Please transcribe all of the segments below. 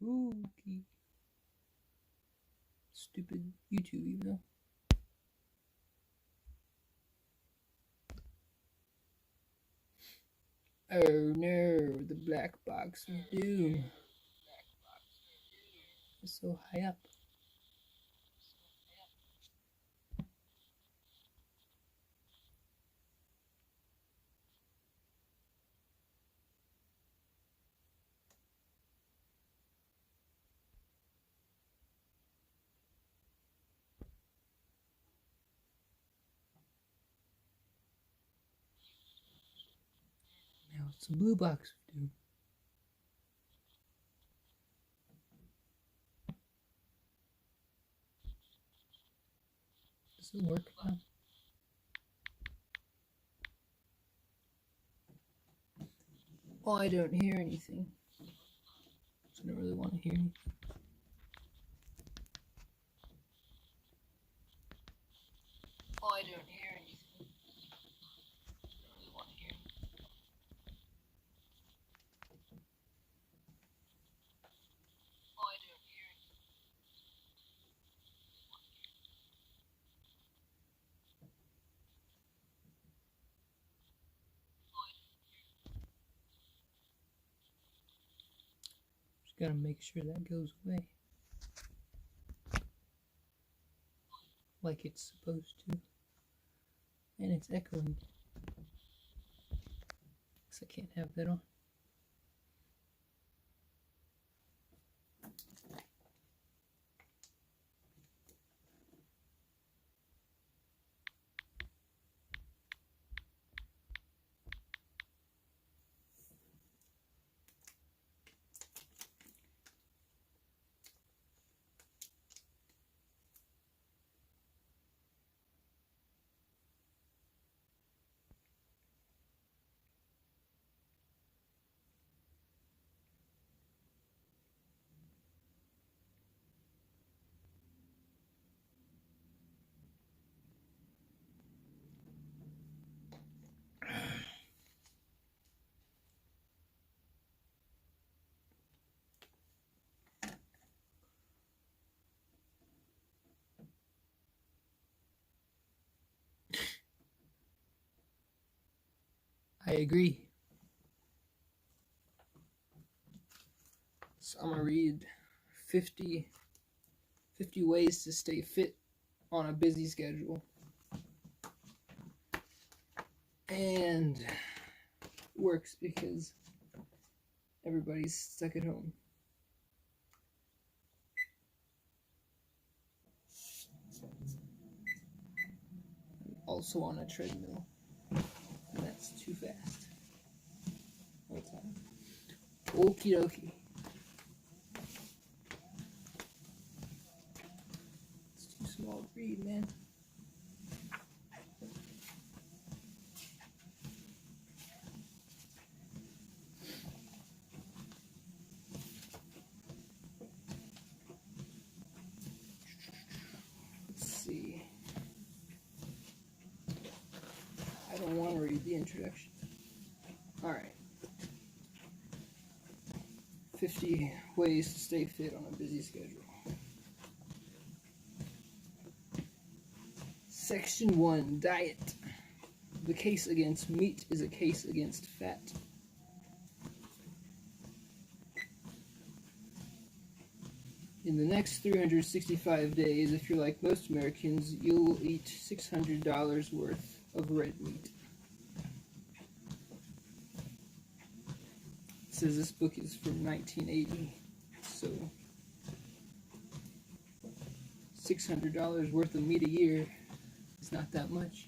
Spooky. Stupid YouTube, you know. Oh no, the black box of doom. It's so high up. Now it's the blue box of doom. Does it work now? Oh, I don't hear anything. I don't really want to hear anything. Oh, I don't hear anything. I don't really want to hear anything. Oh, I don't hear anything. Just gotta make sure that goes away. Like it's supposed to. And it's echoing. Guess I can't have that on. I agree. So I'm gonna read 50 ways to stay fit on a busy schedule. And it works because everybody's stuck at home. I'm also on a treadmill. And that's too fast. All the time. Okie dokie. It's too small to read, man. Let's see. I don't want to read the introduction. Alright. 50 ways to stay fit on a busy schedule. Section 1, diet. The case against meat is a case against fat. In the next 365 days, if you're like most Americans, you'll eat $600 worth of red meat. It says this book is from 1980, so $600 worth of meat a year is not that much.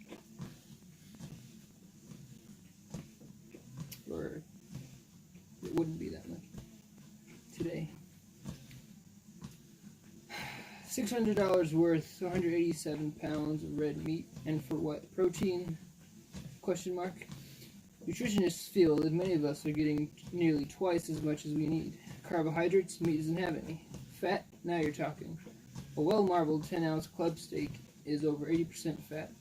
Or it wouldn't be that much today. $600 worth, 187 pounds of red meat, and for what? Protein? Question mark. Nutritionists feel that many of us are getting nearly twice as much as we need. Carbohydrates, meat doesn't have any. Fat, now you're talking. A well-marbled 10-ounce club steak is over 80% fat.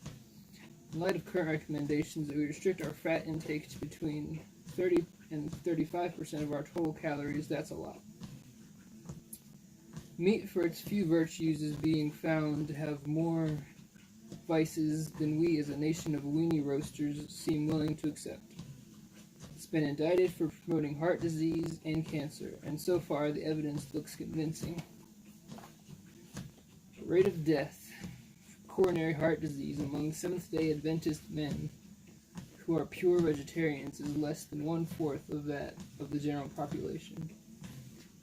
In light of current recommendations that we restrict our fat intake to between 30 and 35% of our total calories, that's a lot. Meat, for its few virtues, is being found to have more vices than we as a nation of weenie roasters seem willing to accept. It's been indicted for promoting heart disease and cancer, and so far the evidence looks convincing. The rate of death for coronary heart disease among Seventh-day Adventist men who are pure vegetarians is less than 1/4 of that of the general population.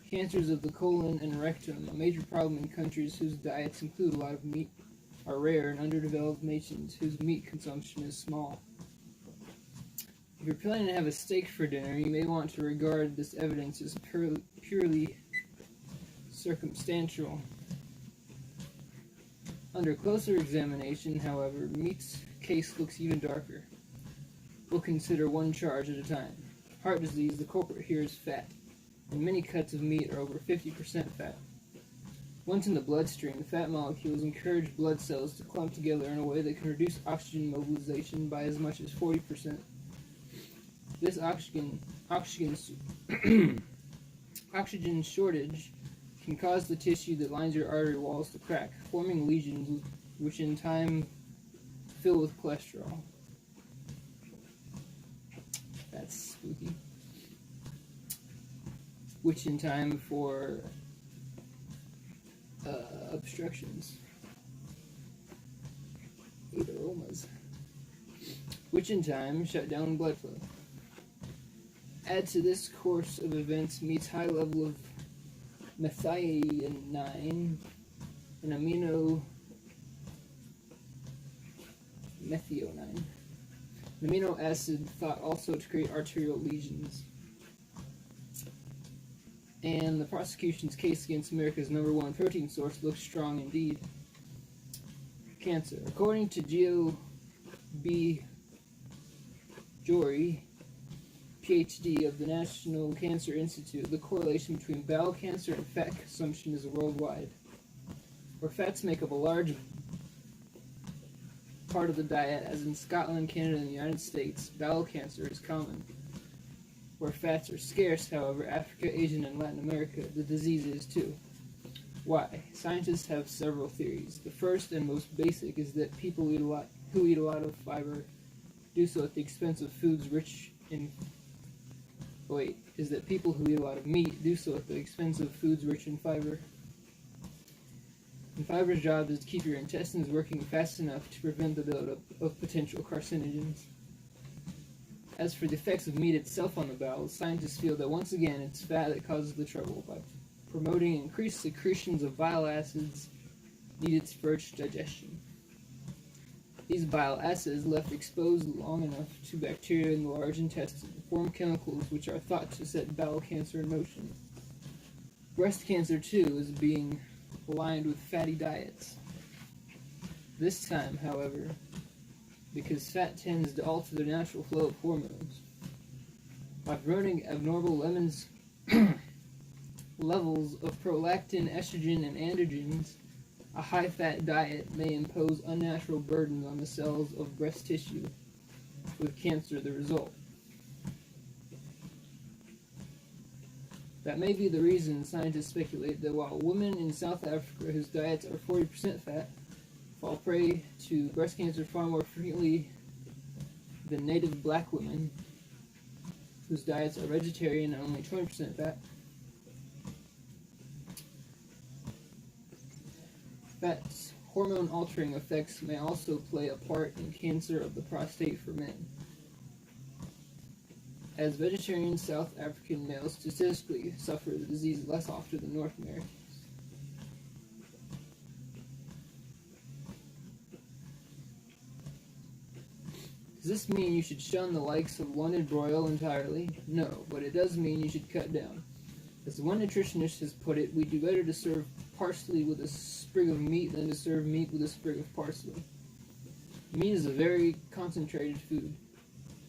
Cancers of the colon and rectum, a major problem in countries whose diets include a lot of meat, are rare in underdeveloped nations whose meat consumption is small. If you're planning to have a steak for dinner, you may want to regard this evidence as purely circumstantial. Under closer examination, however, meat's case looks even darker. We'll consider one charge at a time. Heart disease, the culprit here is fat, and many cuts of meat are over 50% fat. Once in the bloodstream, the fat molecules encourage blood cells to clump together in a way that can reduce oxygen mobilization by as much as 40%. This oxygen shortage can cause the tissue that lines your artery walls to crack, forming lesions which in time fill with cholesterol. That's spooky. Which in time for obstructions. Aromas. Which in time shut down blood flow. Add to this course of events meat's high level of methionine, an amino acid thought also to create arterial lesions. And the prosecution's case against America's #1 protein source looks strong indeed. Cancer. According to Geo B. Jory, PhD of the National Cancer Institute, the correlation between bowel cancer and fat consumption is worldwide. Where fats make up a large part of the diet, as in Scotland, Canada, and the United States, bowel cancer is common. Where fats are scarce, however, Africa, Asia, and Latin America, the disease is too. Why? Scientists have several theories. The first and most basic is that people who eat a lot of fiber do so at the expense of foods rich in people who eat a lot of meat do so at the expense of foods rich in fiber. And fiber's job is to keep your intestines working fast enough to prevent the buildup of potential carcinogens. As for the effects of meat itself on the bowels, scientists feel that once again it's fat that causes the trouble by promoting increased secretions of bile acids needed for its digestion. These bile acids, left exposed long enough to bacteria in the large intestine, form chemicals which are thought to set bowel cancer in motion. Breast cancer, too, is being aligned with fatty diets. This time, however, because fat tends to alter the natural flow of hormones. By promoting abnormal levels of prolactin, estrogen, and androgens, a high-fat diet may impose unnatural burdens on the cells of breast tissue, with cancer the result. That may be the reason scientists speculate that while women in South Africa whose diets are 40% fat fall prey to breast cancer far more frequently than native black women whose diets are vegetarian and only 20% fat. Fat's hormone-altering effects may also play a part in cancer of the prostate for men, as vegetarian South African males statistically suffer the disease less often than North Americans. Does this mean you should shun the likes of London broil entirely? No, but it does mean you should cut down. As one nutritionist has put it, we do better to serve parsley with a sprig of meat than to serve meat with a sprig of parsley. Meat is a very concentrated food,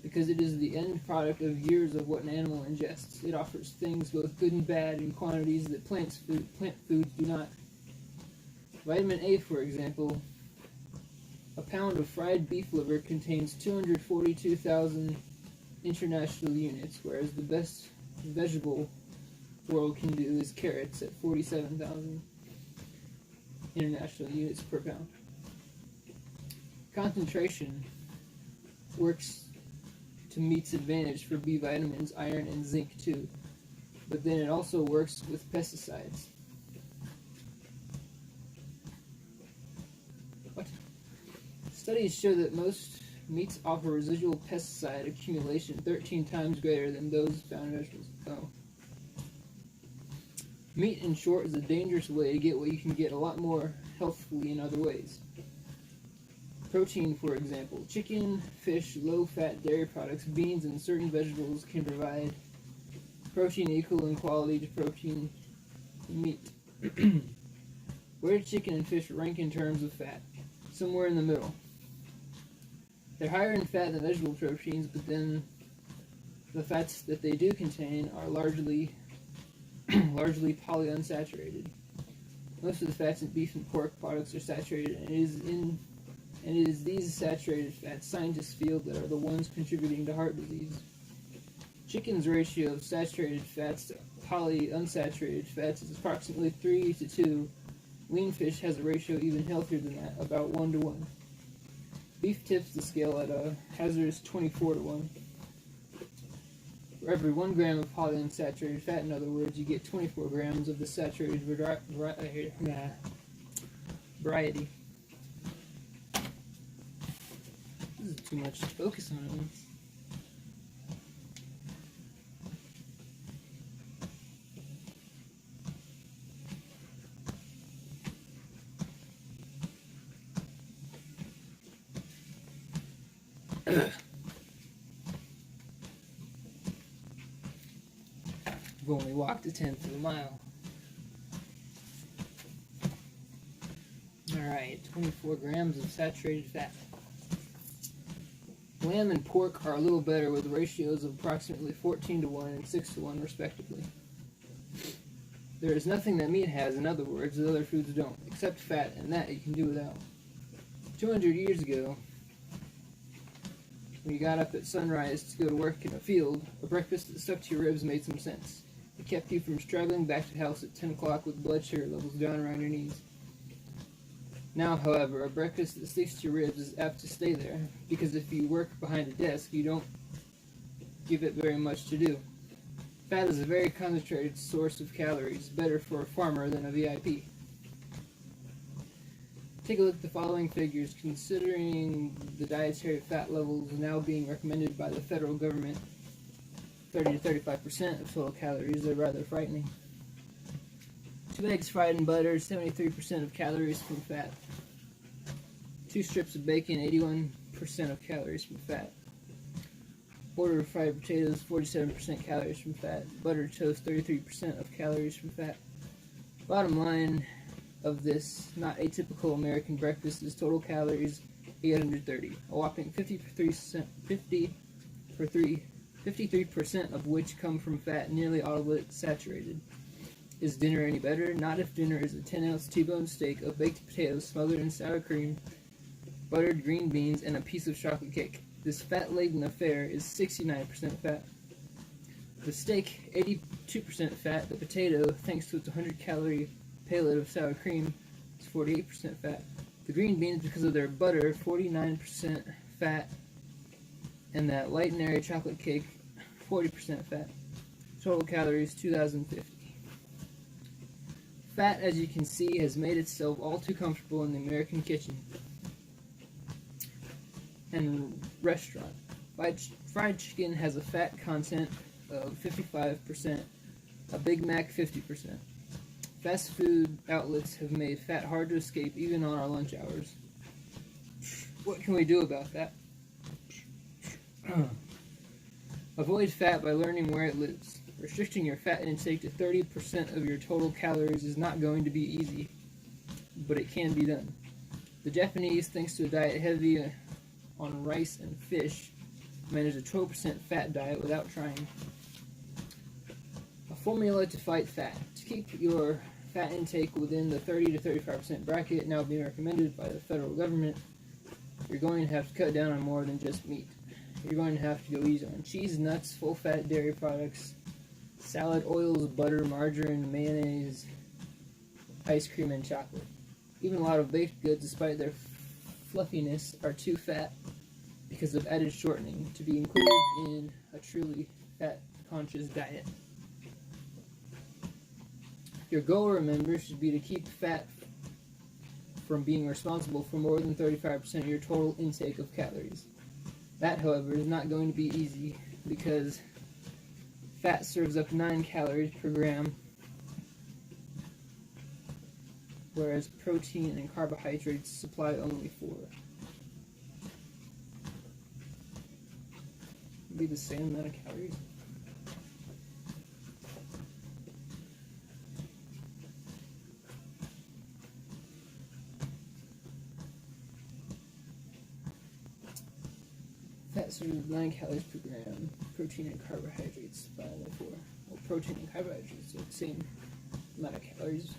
because it is the end product of years of what an animal ingests. It offers things both good and bad in quantities that plant foods do not. Vitamin A, for example, a pound of fried beef liver contains 242,000 international units, whereas the best vegetable the world can do is carrots at 47,000. international units per pound. Concentration works to meat's advantage for B vitamins, iron, and zinc too, but then it also works with pesticides. What? Studies show that most meats offer residual pesticide accumulation 13 times greater than those found in vegetables. Oh. Meat, in short, is a dangerous way to get what you can get a lot more healthfully in other ways. Protein, for example. Chicken, fish, low-fat dairy products, beans, and certain vegetables can provide protein equal in quality to protein in meat. Where do chicken and fish rank in terms of fat? Somewhere in the middle. They're higher in fat than vegetable proteins, but then the fats that they do contain are largely polyunsaturated. Most of the fats in beef and pork products are saturated, and it is these saturated fats scientists feel that are the ones contributing to heart disease. Chicken's ratio of saturated fats to polyunsaturated fats is approximately 3 to 2. Lean fish has a ratio even healthier than that, about 1 to 1. Beef tips the scale at a hazardous 24 to 1. For every 1 gram of polyunsaturated fat, in other words, you get 24 grams of the saturated variety. This is too much to focus on at once. I've only walked a tenth of a mile. Alright, 24 grams of saturated fat. Lamb and pork are a little better with ratios of approximately 14 to 1 and 6 to 1 respectively. There is nothing that meat has, in other words, that other foods don't, except fat, and that you can do without. 200 years ago, when you got up at sunrise to go to work in a field, a breakfast that stuck to your ribs made some sense. It kept you from struggling back to the house at 10 o'clock with blood sugar levels down around your knees. Now, however, a breakfast that sticks to your ribs is apt to stay there, because if you work behind a desk, you don't give it very much to do. Fat is a very concentrated source of calories, better for a farmer than a VIP. Take a look at the following figures, considering the dietary fat levels now being recommended by the federal government, 30 to 35% of total calories, are rather frightening. 2 eggs fried in butter, 73% of calories from fat. 2 strips of bacon, 81% of calories from fat. Quarter of fried potatoes, 47% calories from fat. Buttered toast, 33% of calories from fat. Bottom line of this not atypical American breakfast is total calories 830, a whopping 53% of which come from fat, nearly all of it saturated. Is dinner any better? Not if dinner is a 10-ounce T-bone steak of baked potatoes smothered in sour cream, buttered green beans, and a piece of chocolate cake. This fat-laden affair is 69% fat. The steak, 82% fat. The potato, thanks to its 100-calorie payload of sour cream, is 48% fat. The green beans, because of their butter, 49% fat. And that light and airy chocolate cake, 40% fat. Total calories, 2,050. Fat, as you can see, has made itself all too comfortable in the American kitchen and restaurant. Fried chicken has a fat content of 55%, a Big Mac 50%. Fast food outlets have made fat hard to escape even on our lunch hours. What can we do about that? Avoid fat by learning where it lives. Restricting your fat intake to 30% of your total calories is not going to be easy, but it can be done. The Japanese, thanks to a diet heavy on rice and fish, manage a 12% fat diet without trying. A formula to fight fat. To keep your fat intake within the 30 to 35% bracket now being recommended by the federal government, you're going to have to cut down on more than just meat. You're going to have to go easy on cheese, nuts, full-fat dairy products, salad oils, butter, margarine, mayonnaise, ice cream, and chocolate. Even a lot of baked goods, despite their fluffiness, are too fat because of added shortening to be included in a truly fat-conscious diet. Your goal, remember, should be to keep fat from being responsible for more than 35% of your total intake of calories. That, however, is not going to be easy because fat serves up 9 calories per gram, whereas protein and carbohydrates supply only 4. It'd be the same amount of calories. Fat serves up 9 calories per gram, protein and carbohydrates supply only 4. Well, protein and carbohydrates are the same amount of calories.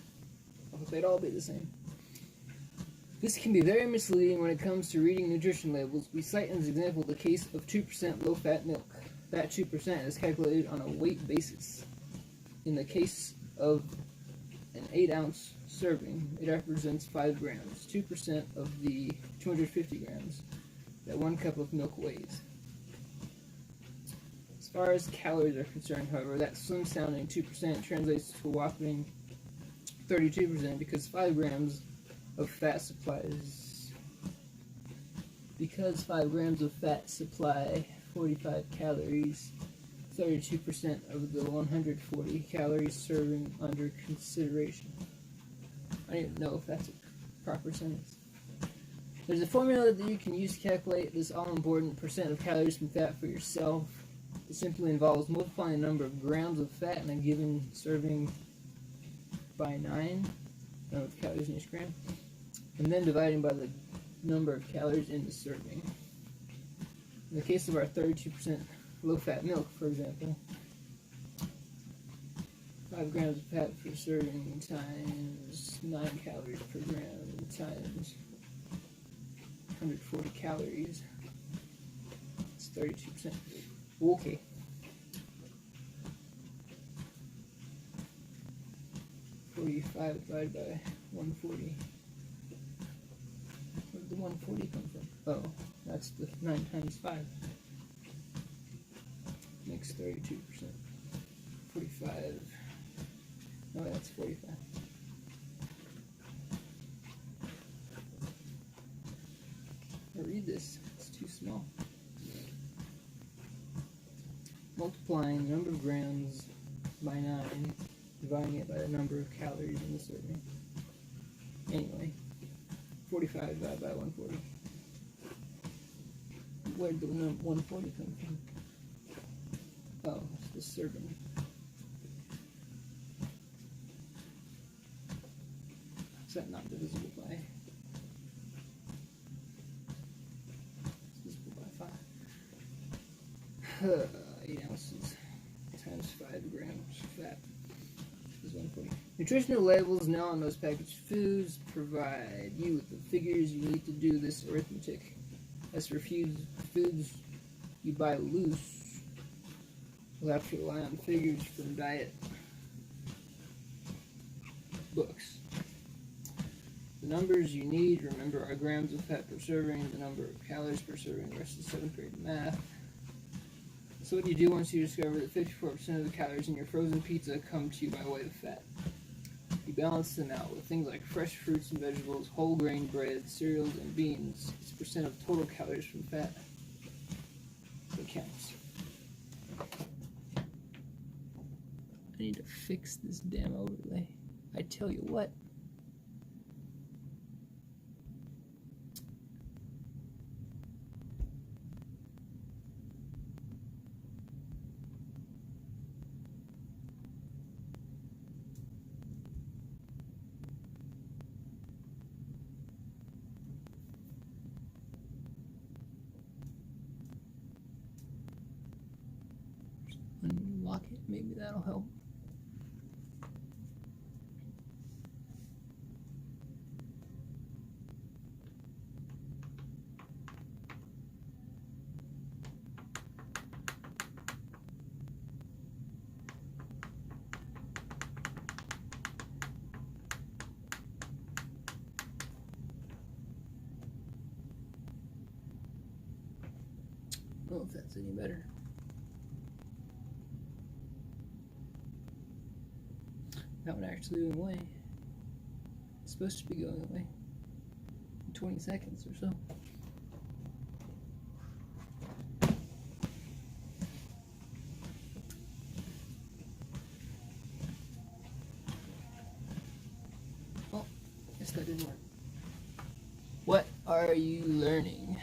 They'd all be the same. This can be very misleading when it comes to reading nutrition labels. We cite as an example the case of 2% low-fat milk. That 2% is calculated on a weight basis. In the case of an 8-ounce serving, it represents 5 grams, 2% of the 250 grams that 1 cup of milk weighs. As far as calories are concerned, however, that slim-sounding 2% translates to a whopping 32% because 5 grams of fat supplies 45 calories, 32% of the 140 calories serving under consideration. I don't even know if that's a proper sentence. There's a formula that you can use to calculate this all-important percent of calories from fat for yourself. It simply involves multiplying the number of grams of fat in a given serving by 9, number of calories in each gram, and then dividing by the number of calories in the serving. In the case of our 32% low-fat milk, for example, 5 grams of fat per serving times 9 calories per gram times 140 calories. It's 32%. Okay. $45 divided by 140. Where did the 140 come from? Oh, that's the 9 times 5. Makes 32%. 45. No, that's 45. I'll read this. It's too small. Multiplying the number of grams by 9, dividing it by the number of calories in the serving. Anyway, 45 divided by 140. Where did the 140 come from? Oh, it's the serving. Is that not divisible by? It's divisible by 5. 8 ounces times 5 grams fat is 140. Nutritional labels now on most packaged foods provide you with the figures you need to do this arithmetic. As for foods you buy loose, you'll have to rely on figures from diet books. The numbers you need, remember, are grams of fat per serving, the number of calories per serving, the rest is 7th grade math. So what do you do once you discover that 54% of the calories in your frozen pizza come to you by way of fat? You balance them out with things like fresh fruits and vegetables, whole grain bread, cereals, and beans. It's percent of total calories from fat that counts. I need to fix this damn overlay. I tell you what. Unlock it, maybe that'll help. don't know if that's any better. That one actually went away. It's supposed to be going away in 20 seconds or so. Oh, guess that didn't work. What are you learning?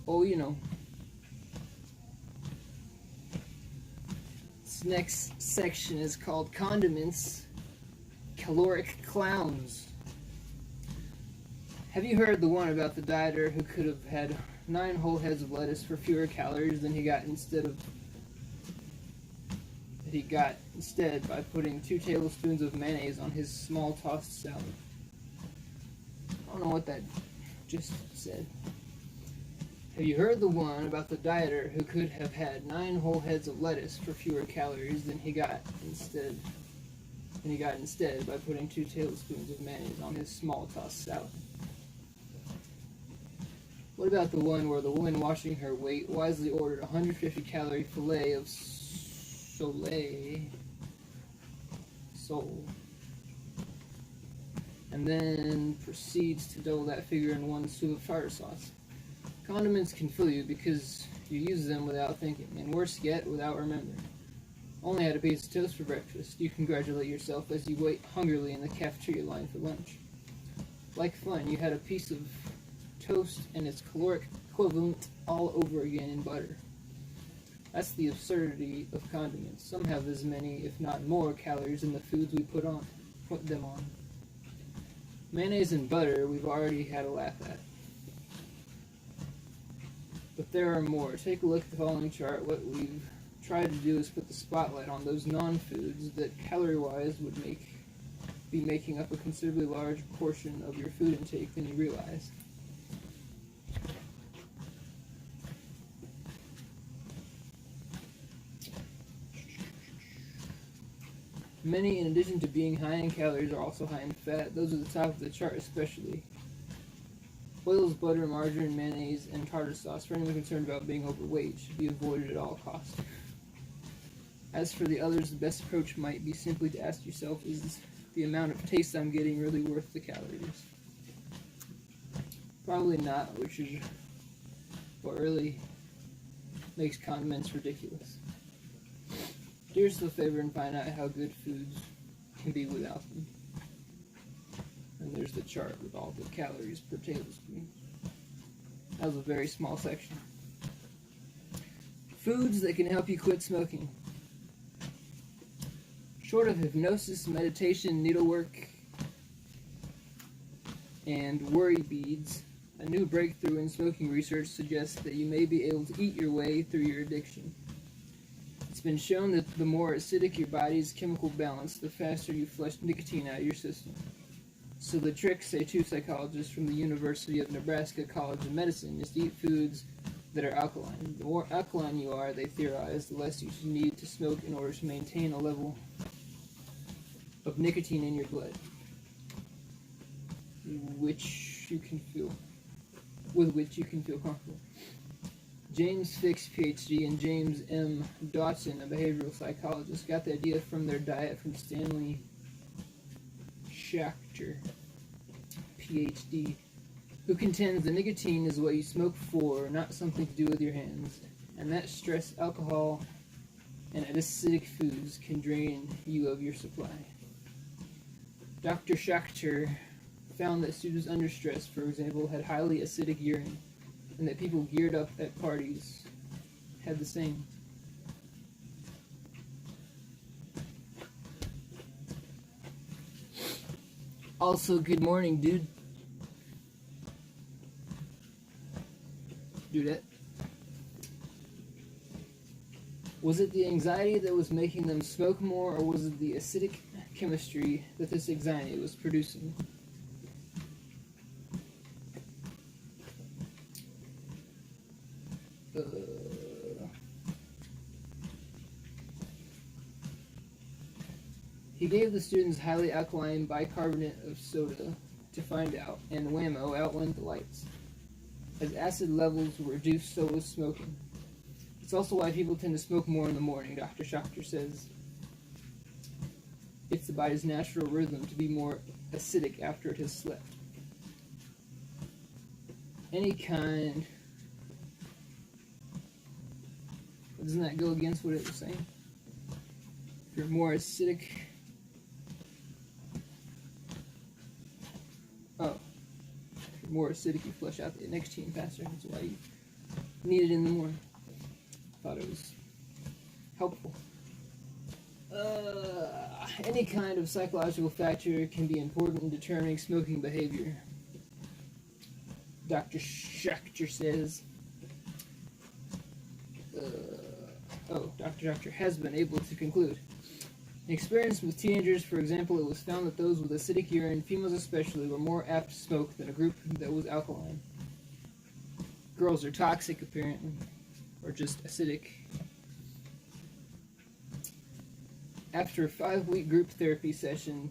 Oh, you know. This next section is called Condiments, Caloric Clowns. Have you heard the one about the dieter who could have had 9 whole heads of lettuce for fewer calories than he got instead by putting 2 tablespoons of mayonnaise on his small tossed salad? I don't know what that just said. Have you heard the one about the dieter who could have had 9 whole heads of lettuce for fewer calories than he got instead by putting 2 tablespoons of mayonnaise on his small tossed salad? What about the one where the woman washing her weight wisely ordered a 150 calorie fillet of sole, and then proceeds to double that figure in 1 scoop of tartar sauce? Condiments can fool you because you use them without thinking, and worse yet, without remembering. Only had a piece of toast for breakfast. You congratulate yourself as you wait hungrily in the cafeteria line for lunch. Like fun, you had a piece of toast and its caloric equivalent all over again in butter. That's the absurdity of condiments. Some have as many, if not more, calories than the foods we put them on. Mayonnaise and butter we've already had a laugh at. But there are more. Take a look at the following chart. What we've tried to do is put the spotlight on those non-foods that calorie-wise would be making up a considerably larger portion of your food intake than you realize. Many, in addition to being high in calories, are also high in fat. Those at the top of the chart especially. Oils, butter, margarine, mayonnaise, and tartar sauce, for anyone concerned about being overweight, should be avoided at all costs. As for the others, the best approach might be simply to ask yourself, is the amount of taste I'm getting really worth the calories? Probably not, which is what really makes condiments ridiculous. Do yourself a favor and find out how good foods can be without them. And there's the chart with all the calories per tablespoon. That was a very small section. Foods that can help you quit smoking. Short of hypnosis, meditation, needlework, and worry beads, a new breakthrough in smoking research suggests that you may be able to eat your way through your addiction. It's been shown that the more acidic your body's chemical balance, the faster you flush nicotine out of your system. So the trick, say 2 psychologists from the University of Nebraska College of Medicine, is to eat foods that are alkaline. The more alkaline you are, they theorize, the less you should need to smoke in order to maintain a level of nicotine in your blood, with which you can feel comfortable. James Fix, PhD, and James M. Dotson, a behavioral psychologist, got the idea from their diet from Stanley Schachter, PhD, who contends that nicotine is what you smoke for, not something to do with your hands, and that stress, alcohol, and acidic foods can drain you of your supply. Dr. Schachter found that students under stress, for example, had highly acidic urine, and that people geared up at parties had the same. Also, good morning, dude. Dudette. Was it the anxiety that was making them smoke more, or was it the acidic chemistry that this anxiety was producing? He gave the students highly alkaline bicarbonate of soda to find out, and whammo, out went the lights. As acid levels were reduced, so was smoking. It's also why people tend to smoke more in the morning, Dr. Schachter says. It's the body's natural rhythm to be more acidic after it has slept. Any kind... Doesn't that go against what it was saying? If you're more acidic... Oh. If you're more acidic, you flush out the nicotine faster. That's why you need it in the morning. Thought it was helpful. Any kind of psychological factor can be important in determining smoking behavior. Dr. Schachter says, Dr. Schachter has been able to conclude. In experiments with teenagers, for example, it was found that those with acidic urine, females especially, were more apt to smoke than a group that was alkaline. Girls are toxic, apparently, or just acidic. After a 5-week group therapy session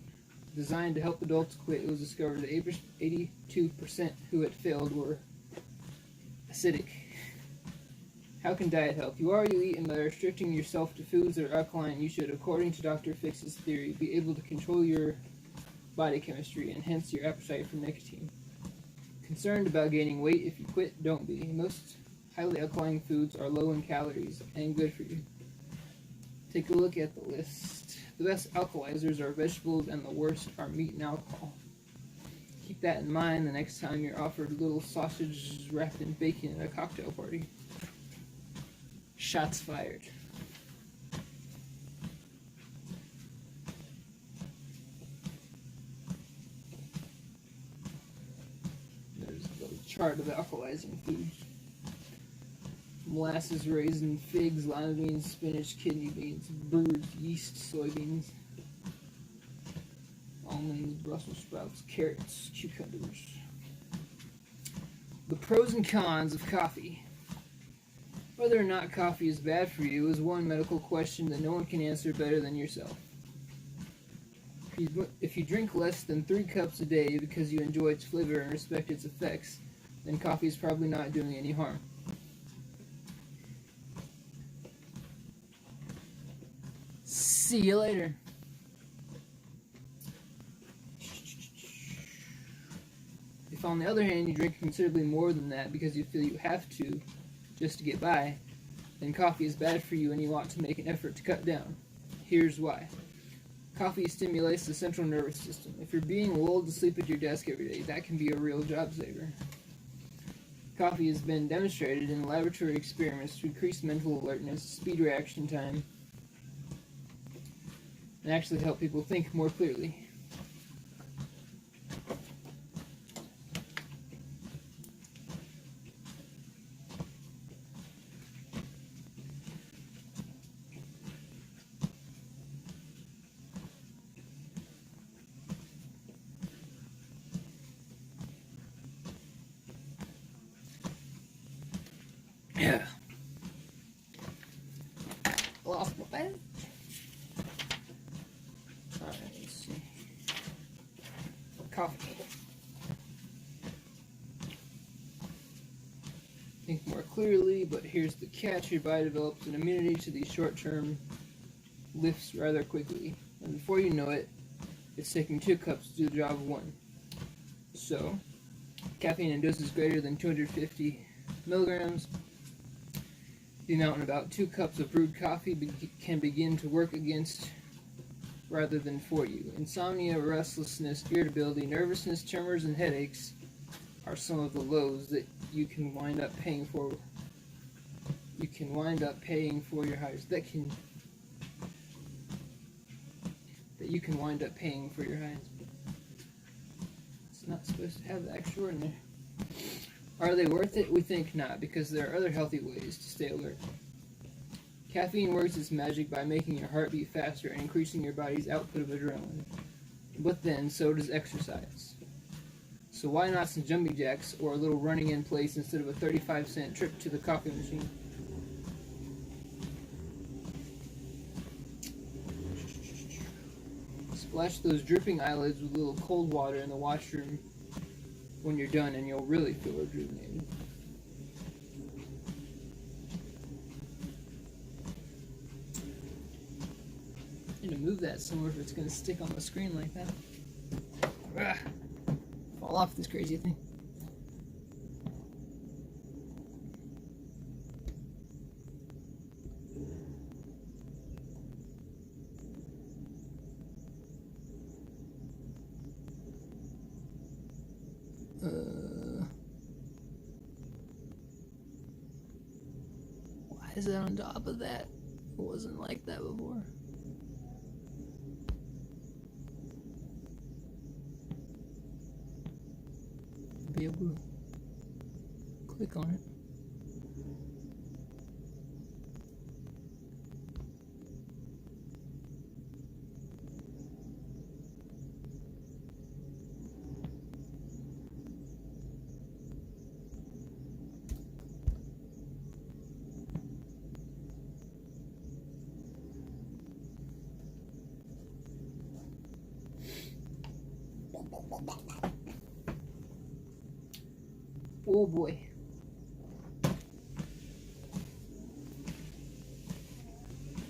designed to help adults quit, it was discovered that 82% who had failed were acidic. How can diet help? You already eat, and by restricting yourself to foods that are alkaline, you should, according to Dr. Fix's theory, be able to control your body chemistry and hence your appetite for nicotine. Concerned about gaining weight if you quit? Don't be. Most highly alkaline foods are low in calories and good for you. Take a look at the list. The best alkalizers are vegetables and the worst are meat and alcohol. Keep that in mind the next time you're offered a little sausage wrapped in bacon at a cocktail party. Shots fired. There's the chart of alkalizing foods. Molasses, raisin, figs, lima beans, spinach, kidney beans, brewed yeast, soybeans, almonds, Brussels sprouts, carrots, cucumbers. The pros and cons of coffee. Whether or not coffee is bad for you is one medical question that no one can answer better than yourself. If you drink less than 3 cups a day because you enjoy its flavor and respect its effects, then coffee is probably not doing any harm. See you later. If on the other hand you drink considerably more than that because you feel you have to just to get by, then coffee is bad for you and you ought to make an effort to cut down. Here's why. Coffee stimulates the central nervous system. If you're being lulled to sleep at your desk every day, that can be a real job saver. Coffee has been demonstrated in laboratory experiments to increase mental alertness, speed reaction time, and actually help people think more clearly. Yeah. Lost my pen. Alright, let's see. Coffee. Think more clearly, but here's the catch. Your body develops an immunity to these short-term lifts rather quickly. And before you know it, it's taking 2 cups to do the job of 1. So, caffeine in doses greater than 250 milligrams. The amount in about 2 cups of brewed coffee can begin to work against rather than for you. Insomnia, restlessness, irritability, nervousness, tremors, and headaches are some of the lows that you can wind up paying for. You can wind up paying for your highs. That you can wind up paying for your highs. It's not supposed to have the extra word in there. Are they worth it? We think not, because there are other healthy ways to stay alert. Caffeine works its magic by making your heart beat faster and increasing your body's output of adrenaline. But then, so does exercise. So why not some jumping jacks or a little running in place instead of a 35-cent trip to the coffee machine? Splash those dripping eyelids with a little cold water in the washroom when you're done, and you'll really feel rejuvenated. Need to move that somewhere if it's gonna stick on the screen like that. Ugh. Fall off this crazy thing. Why is that on top of that? It wasn't like that before. Be able to click on it. Oh boy.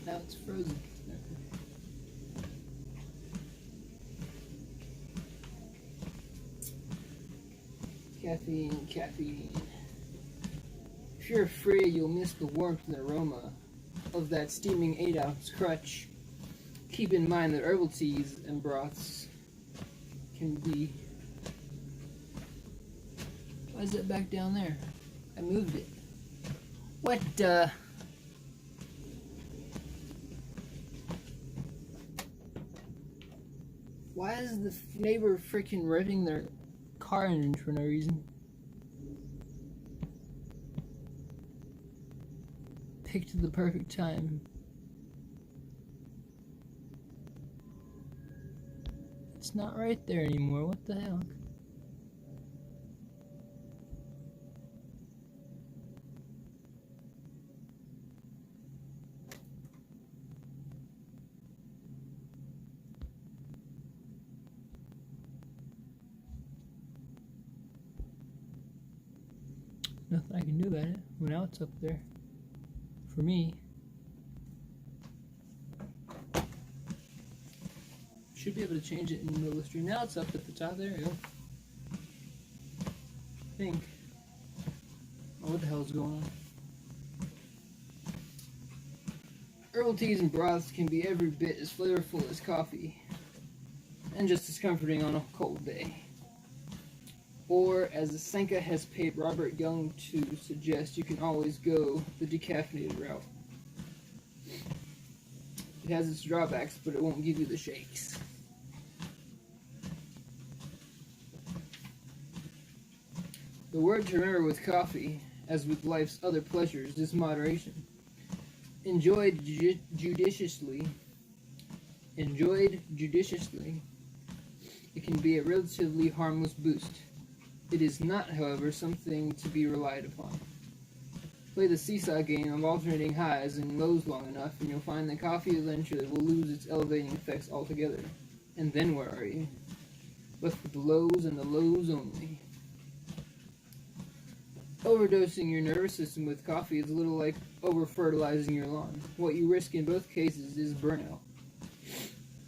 Now it's frozen. Caffeine, caffeine. If you're afraid you'll miss the warmth and aroma of that steaming 8-ounce crutch, keep in mind that herbal teas and broths can be... Why is that back down there? I moved it. What, Why is the neighbor freaking revving their car engine for no reason? Picked the perfect time. It's not right there anymore. What the hell? Nothing I can do about it. Well, now it's up there. For me. Should be able to change it in the middle of the stream. Now it's up at the top there. I think. Oh, what the hell is going on? Herbal teas and broths can be every bit as flavorful as coffee, and just as comforting on a cold day. Or, as Senka has paid Robert Young to suggest, you can always go the decaffeinated route. It has its drawbacks, but it won't give you the shakes. The word to remember with coffee, as with life's other pleasures, is moderation. Enjoyed judiciously, it can be a relatively harmless boost. It is not, however, something to be relied upon. Play the seesaw game of alternating highs and lows long enough, and you'll find that coffee eventually will lose its elevating effects altogether. And then where are you? Left with the lows and the lows only. Overdosing your nervous system with coffee is a little like over-fertilizing your lawn. What you risk in both cases is burnout.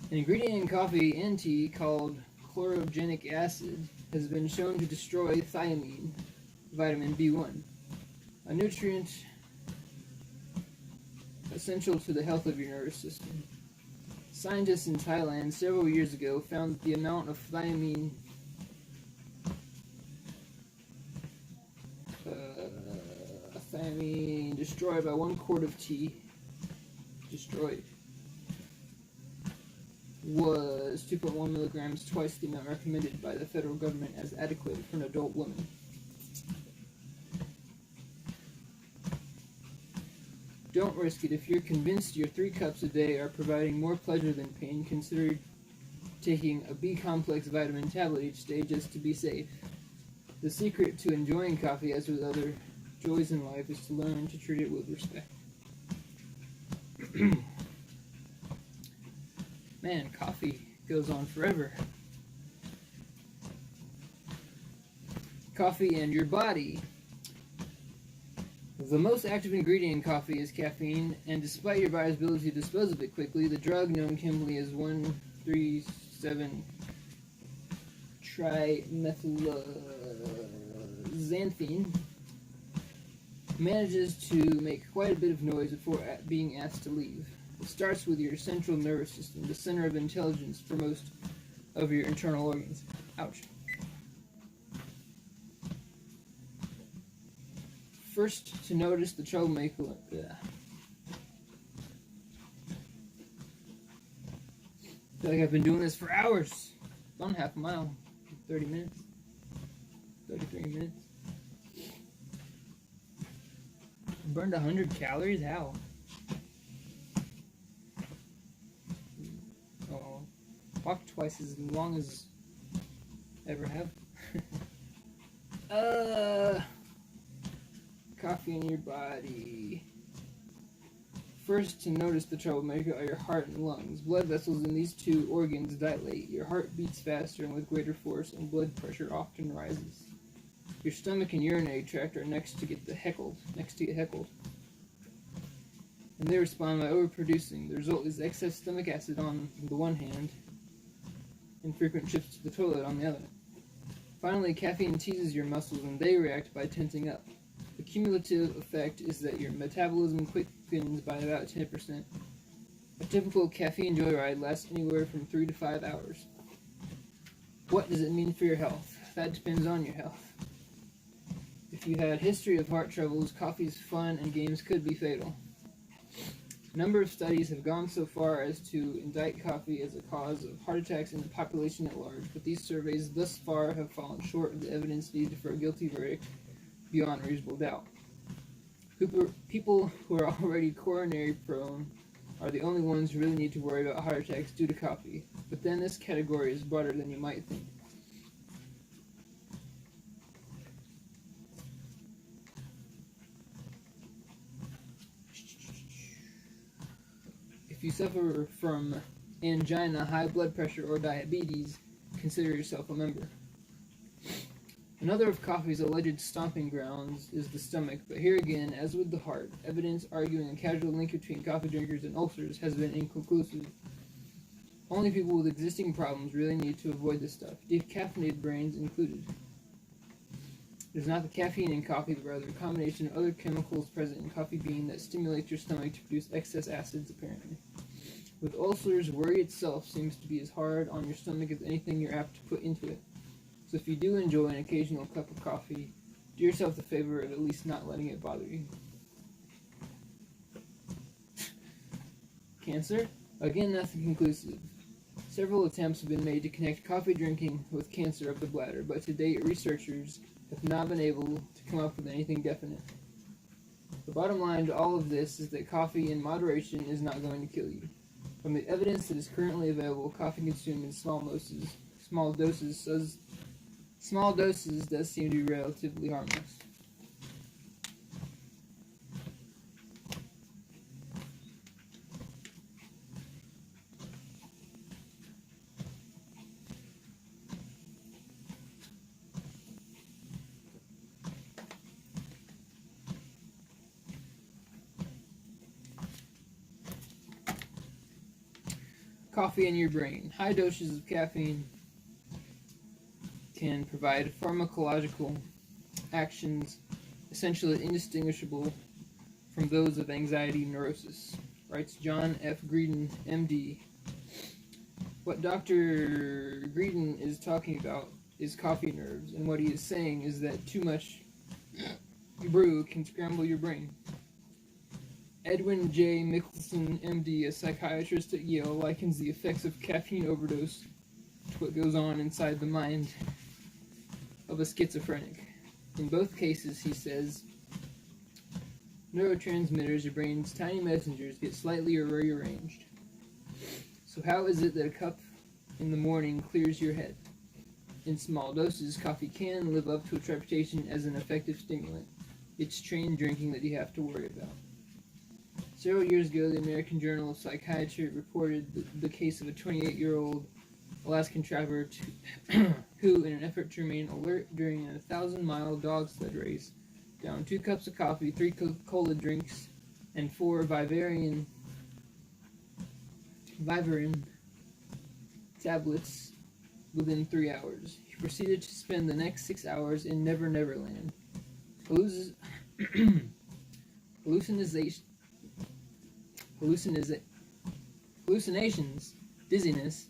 An ingredient in coffee and tea called chlorogenic acid has been shown to destroy thiamine, vitamin B1, a nutrient essential to the health of your nervous system. Scientists in Thailand several years ago found that the amount of thiamine destroyed by 1 quart of tea was 2.1 milligrams, twice the amount recommended by the federal government as adequate for an adult woman. Don't risk it. If you're convinced your 3 cups a day are providing more pleasure than pain, consider taking a B-complex vitamin tablet each day just to be safe. The secret to enjoying coffee, as with other joys in life, is to learn to treat it with respect. Man, coffee goes on forever. Coffee and your body. The most active ingredient in coffee is caffeine, and despite your body's ability to dispose of it quickly, the drug known chemically as 1,3,7-trimethylxanthine manages to make quite a bit of noise before being asked to leave. It starts with your central nervous system, the center of intelligence for most of your internal organs. Ouch. First to notice the troublemaker. I feel like I've been doing this for hours. It's on half a mile. 30 minutes. 33 minutes. Burned 100 calories? How? Oh, walked twice as long as I ever have. Coffee in your body. First to notice the troublemaker are your heart and lungs. Blood vessels in these two organs dilate. Your heart beats faster and with greater force, and blood pressure often rises. Your stomach and urinary tract are next to get heckled. And they respond by overproducing. The result is excess stomach acid on the one hand, and frequent trips to the toilet on the other. Finally, caffeine teases your muscles, and they react by tensing up. The cumulative effect is that your metabolism quickens by about 10%. A typical caffeine joyride lasts anywhere from 3 to 5 hours. What does it mean for your health? That depends on your health. If you had a history of heart troubles, coffee's fun and games could be fatal. A number of studies have gone so far as to indict coffee as a cause of heart attacks in the population at large, but these surveys thus far have fallen short of the evidence needed for a guilty verdict beyond reasonable doubt. People who are already coronary prone are the only ones who really need to worry about heart attacks due to coffee, but then this category is broader than you might think. If you suffer from angina, high blood pressure, or diabetes, consider yourself a member. Another of coffee's alleged stomping grounds is the stomach, but here again, as with the heart, evidence arguing a causal link between coffee drinkers and ulcers has been inconclusive. Only people with existing problems really need to avoid this stuff, decaffeinated brains included. It is not the caffeine in coffee, but rather a combination of other chemicals present in coffee bean that stimulate your stomach to produce excess acids, apparently. With ulcers, worry itself seems to be as hard on your stomach as anything you're apt to put into it. So if you do enjoy an occasional cup of coffee, do yourself the favor of at least not letting it bother you. Cancer? Again, nothing conclusive. Several attempts have been made to connect coffee drinking with cancer of the bladder, but to date researchers have not been able to come up with anything definite. The bottom line to all of this is that coffee in moderation is not going to kill you. From the evidence that is currently available, coffee consumed in small doses does seem to be relatively harmless. Coffee in your brain. High doses of caffeine can provide pharmacological actions essentially indistinguishable from those of anxiety neurosis, writes John F. Greedon, MD. What Dr. Greedon is talking about is coffee nerves, and what he is saying is that too much brew can scramble your brain. Edwin J. Mickelson, MD, a psychiatrist at Yale, likens the effects of caffeine overdose to what goes on inside the mind of a schizophrenic. In both cases, he says, neurotransmitters, your brain's tiny messengers, get slightly rearranged. So how is it that a cup in the morning clears your head? In small doses, coffee can live up to its reputation as an effective stimulant. It's strained drinking that you have to worry about. Several years ago, the American Journal of Psychiatry reported the case of a 28-year-old Alaskan traveler who, in an effort to remain alert during a 1,000-mile dog sled race, Down 2 cups of coffee, 3 cola drinks, and 4 Vivarin tablets within 3 hours. He proceeded to spend the next 6 hours in Never Never Land. Hallucinations, dizziness,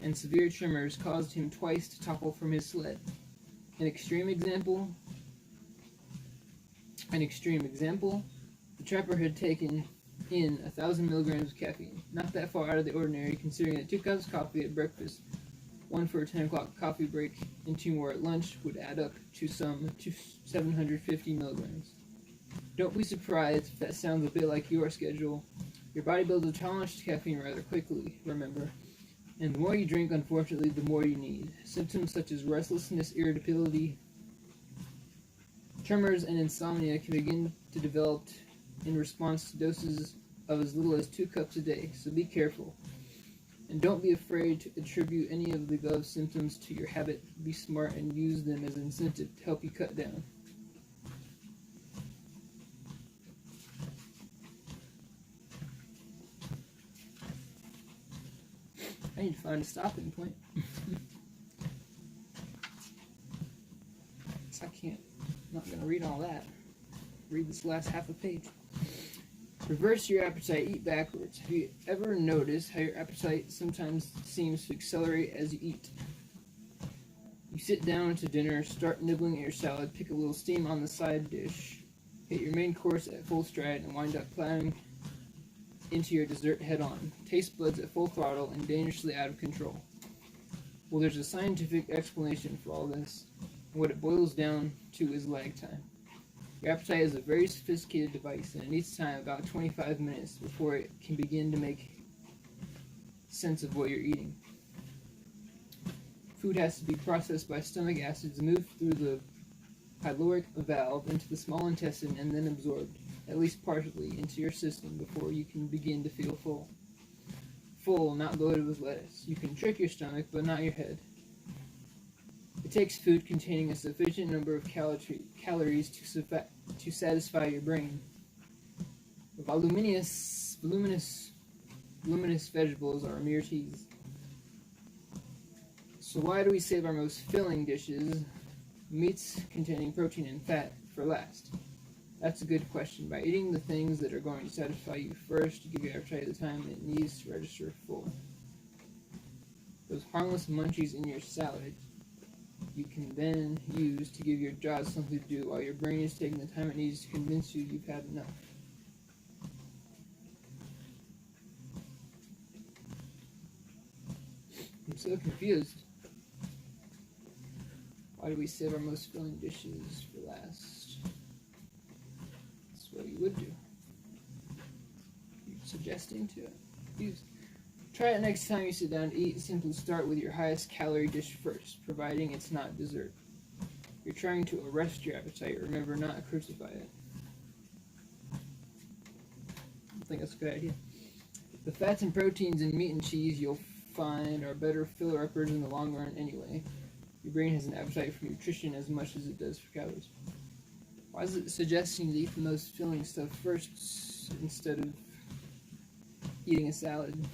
and severe tremors caused him twice to topple from his sled. An extreme example, the trapper had taken in 1,000 milligrams of caffeine. Not that far out of the ordinary, considering that 2 cups of coffee at breakfast, 1 for a 10 o'clock coffee break, and 2 more at lunch would add up to 750 milligrams. Don't be surprised if that sounds a bit like your schedule. Your body builds a tolerance to caffeine rather quickly, remember. And the more you drink, unfortunately, the more you need. Symptoms such as restlessness, irritability, tremors, and insomnia can begin to develop in response to doses of as little as 2 cups a day, so be careful. And don't be afraid to attribute any of the above symptoms to your habit. Be smart and use them as an incentive to help you cut down. I need to find a stopping point. I'm not going to read all that. Read this last half a page. Reverse your appetite, eat backwards. Have you ever noticed how your appetite sometimes seems to accelerate as you eat? You sit down to dinner, start nibbling at your salad, pick a little steam on the side dish, hit your main course at full stride, and wind up plowing into your dessert head-on. Taste buds at full throttle and dangerously out of control. Well, there's a scientific explanation for all this. What it boils down to is lag time. Your appetite is a very sophisticated device, and it needs time, about 25 minutes, before it can begin to make sense of what you're eating. Food has to be processed by stomach acids, moved through the pyloric valve into the small intestine, and then absorbed, at least partially, into your system before you can begin to feel full. Full, not loaded with lettuce. You can trick your stomach, but not your head. It takes food containing a sufficient number of calories to satisfy your brain. Voluminous vegetables are a mere tease. So why do we save our most filling dishes, meats containing protein and fat, for last? That's a good question. By eating the things that are going to satisfy you first, you give your appetite the time it needs to register full. Those harmless munchies in your salad you can then use to give your jaws something to do while your brain is taking the time it needs to convince you you've had enough. I'm so confused. Why do we save our most filling dishes for last? That's what you would do. You're suggesting to it. Confused. Try it next time you sit down to eat. Simply start with your highest calorie dish first, providing it's not dessert. You're trying to arrest your appetite. Remember, not crucify it. I think that's a good idea. The fats and proteins in meat and cheese you'll find are better filler-uppers in the long run anyway. Your brain has an appetite for nutrition as much as it does for calories. Why is it suggesting to eat the most filling stuff first instead of eating a salad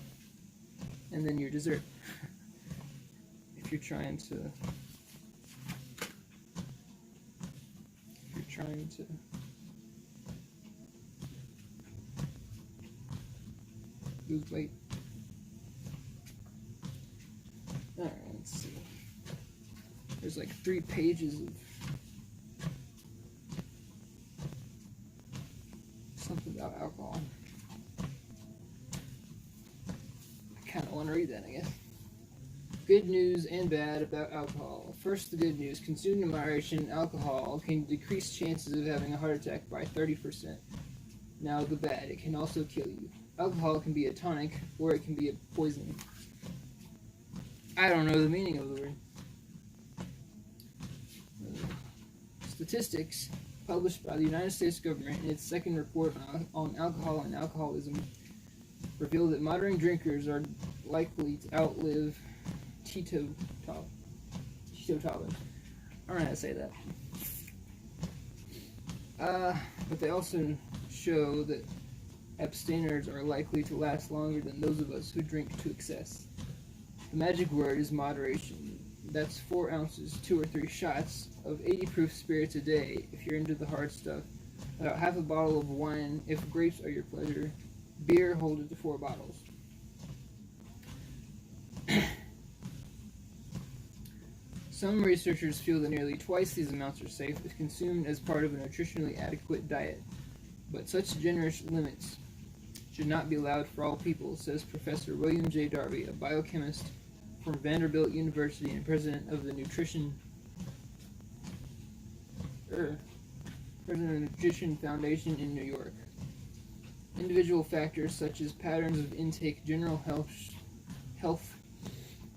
and then your dessert? If you're trying to lose weight. Alright, let's see. There's like 3 pages of something about alcohol. I kind of want to read that, I guess. Good news and bad about alcohol. First, the good news. Consumed in moderation, alcohol can decrease chances of having a heart attack by 30%. Now, the bad. It can also kill you. Alcohol can be a tonic, or it can be a poison. I don't know the meaning of the word. Statistics published by the United States government in its second report on alcohol and alcoholism revealed that modern drinkers are likely to outlive teetotalers. I don't know how to say that. But they also show that abstainers are likely to last longer than those of us who drink to excess. The magic word is moderation. That's 4 ounces, 2 or 3 shots of 80 proof spirits a day if you're into the hard stuff. About half a bottle of wine if grapes are your pleasure. Beer, hold it to 4 bottles. Some researchers feel that nearly twice these amounts are safe if consumed as part of a nutritionally adequate diet. But such generous limits should not be allowed for all people, says Professor William J. Darby, a biochemist from Vanderbilt University and president of the Nutrition Foundation in New York. Individual factors such as patterns of intake, general health,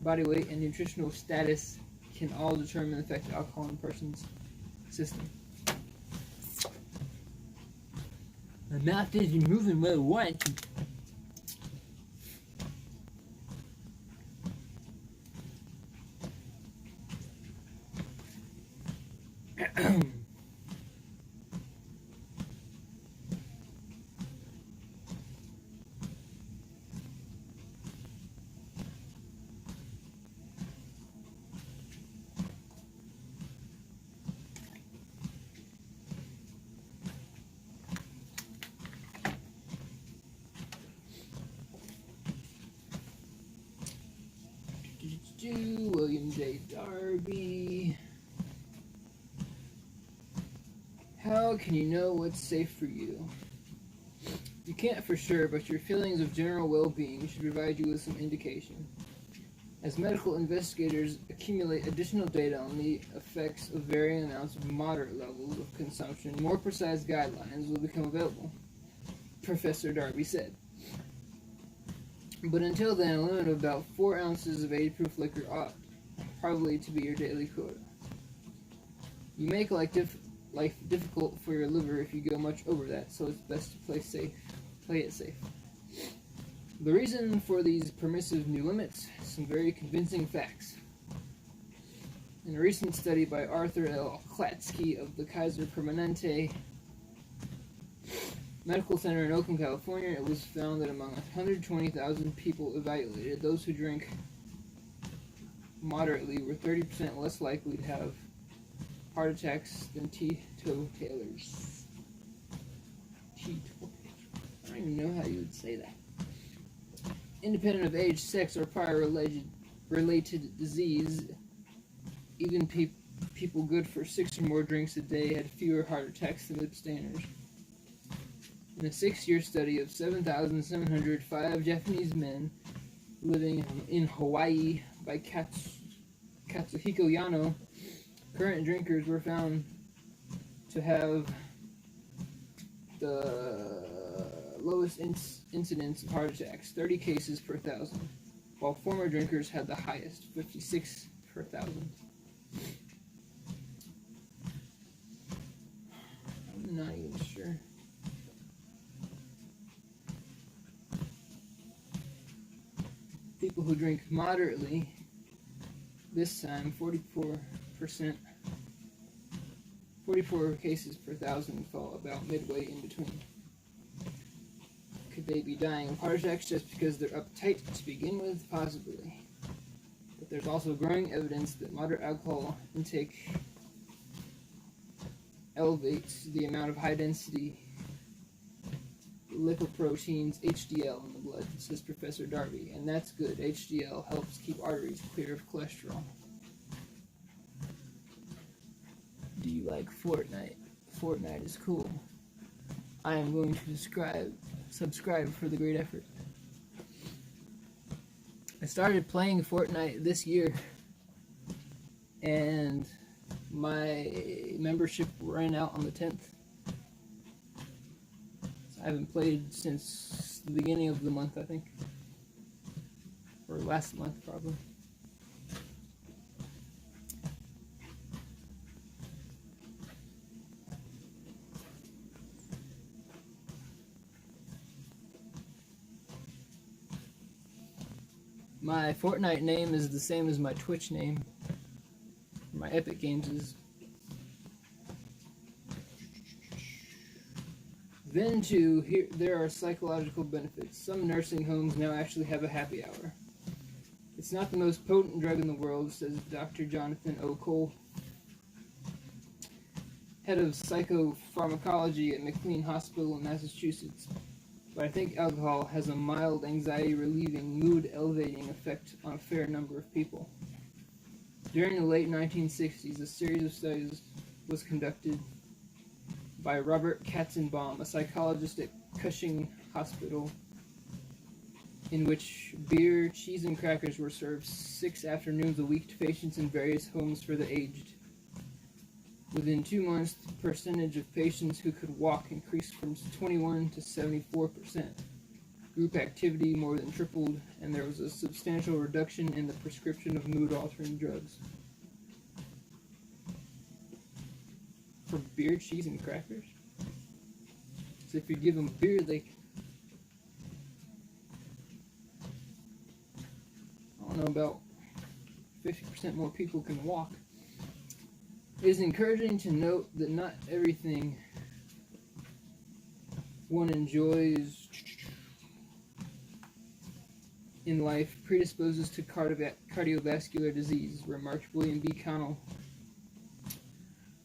body weight, and nutritional status can all determine the effect of alcohol in a person's system. My mouth isn't moving where I want to. William J. Darby. How can you know what's safe for you? You can't for sure, but your feelings of general well-being should provide you with some indication. As medical investigators accumulate additional data on the effects of varying amounts of moderate levels of consumption, more precise guidelines will become available, Professor Darby said. But until then, a limit of about 4 ounces of 80 proof liquor ought probably to be your daily quota. You make life difficult for your liver if you go much over that, so it's best to play it safe. The reason for these permissive new limits, some very convincing facts. In a recent study by Arthur L. Klatsky of the Kaiser Permanente Medical Center in Oakland, California, it was found that among 120,000 people evaluated, those who drink moderately were 30% less likely to have heart attacks than teetotalers. I don't even know how you would say that. Independent of age, sex, or prior related disease, even people good for 6 or more drinks a day had fewer heart attacks than abstainers. In a 6-year study of 7,705 Japanese men living in Hawaii by Katsuhiko Yano, current drinkers were found to have the lowest incidence of heart attacks, 30 cases per 1,000, while former drinkers had the highest, 56 per 1,000. I'm not even sure. People who drink moderately, this time 44 cases per 1,000 fall about midway in between. Could they be dying of heart attacks just because they're uptight to begin with? Possibly. But there's also growing evidence that moderate alcohol intake elevates the amount of high-density lipoproteins, HDL, in the blood, says Professor Darby, and that's good. HDL helps keep arteries clear of cholesterol. Do you like Fortnite? Fortnite is cool. I am going to subscribe for the great effort. I started playing Fortnite this year, and my membership ran out on the 10th. I haven't played since the beginning of the month, I think. Or last month, probably. My Fortnite name is the same as my Twitch name. My Epic Games is Then, too, there are psychological benefits. Some nursing homes now actually have a happy hour. It's not the most potent drug in the world, says Dr. Jonathan O. Cole, head of psychopharmacology at McLean Hospital in Massachusetts. But I think alcohol has a mild anxiety-relieving, mood-elevating effect on a fair number of people. During the late 1960s, a series of studies was conducted by Robert Katzenbaum, a psychologist at Cushing Hospital, in which beer, cheese, and crackers were served 6 afternoons a week to patients in various homes for the aged. Within 2 months, the percentage of patients who could walk increased from 21 to 74%. Group activity more than tripled, and there was a substantial reduction in the prescription of mood-altering drugs. For beer, cheese, and crackers? So if you give them beer, I don't know, about 50% more people can walk. It is encouraging to note that not everything one enjoys in life predisposes to cardiovascular disease, remarked William B. Connell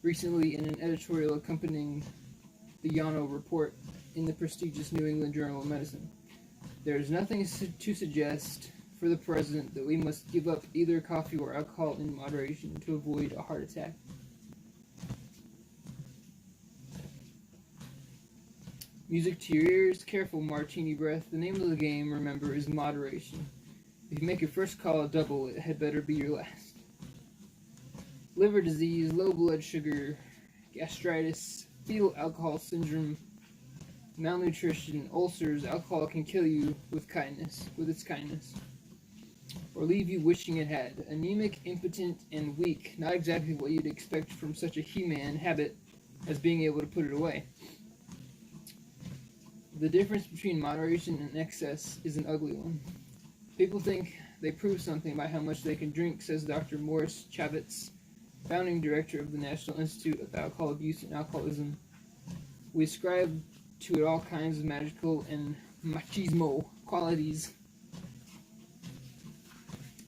recently in an editorial accompanying the Yano report in the prestigious New England Journal of Medicine. There is nothing to suggest for the present that we must give up either coffee or alcohol in moderation to avoid a heart attack. Music to your ears, careful martini breath. The name of the game, remember, is moderation. If you make your first call a double, it had better be your last. Liver disease, low blood sugar, gastritis, fetal alcohol syndrome, malnutrition, ulcers. Alcohol can kill you with its kindness, or leave you wishing it had. Anemic, impotent, and weak, not exactly what you'd expect from such a human habit as being able to put it away. The difference between moderation and excess is an ugly one. People think they prove something by how much they can drink, says Dr. Morris Chavitz, founding director of the National Institute of Alcohol Abuse and Alcoholism. We ascribe to it all kinds of magical and machismo qualities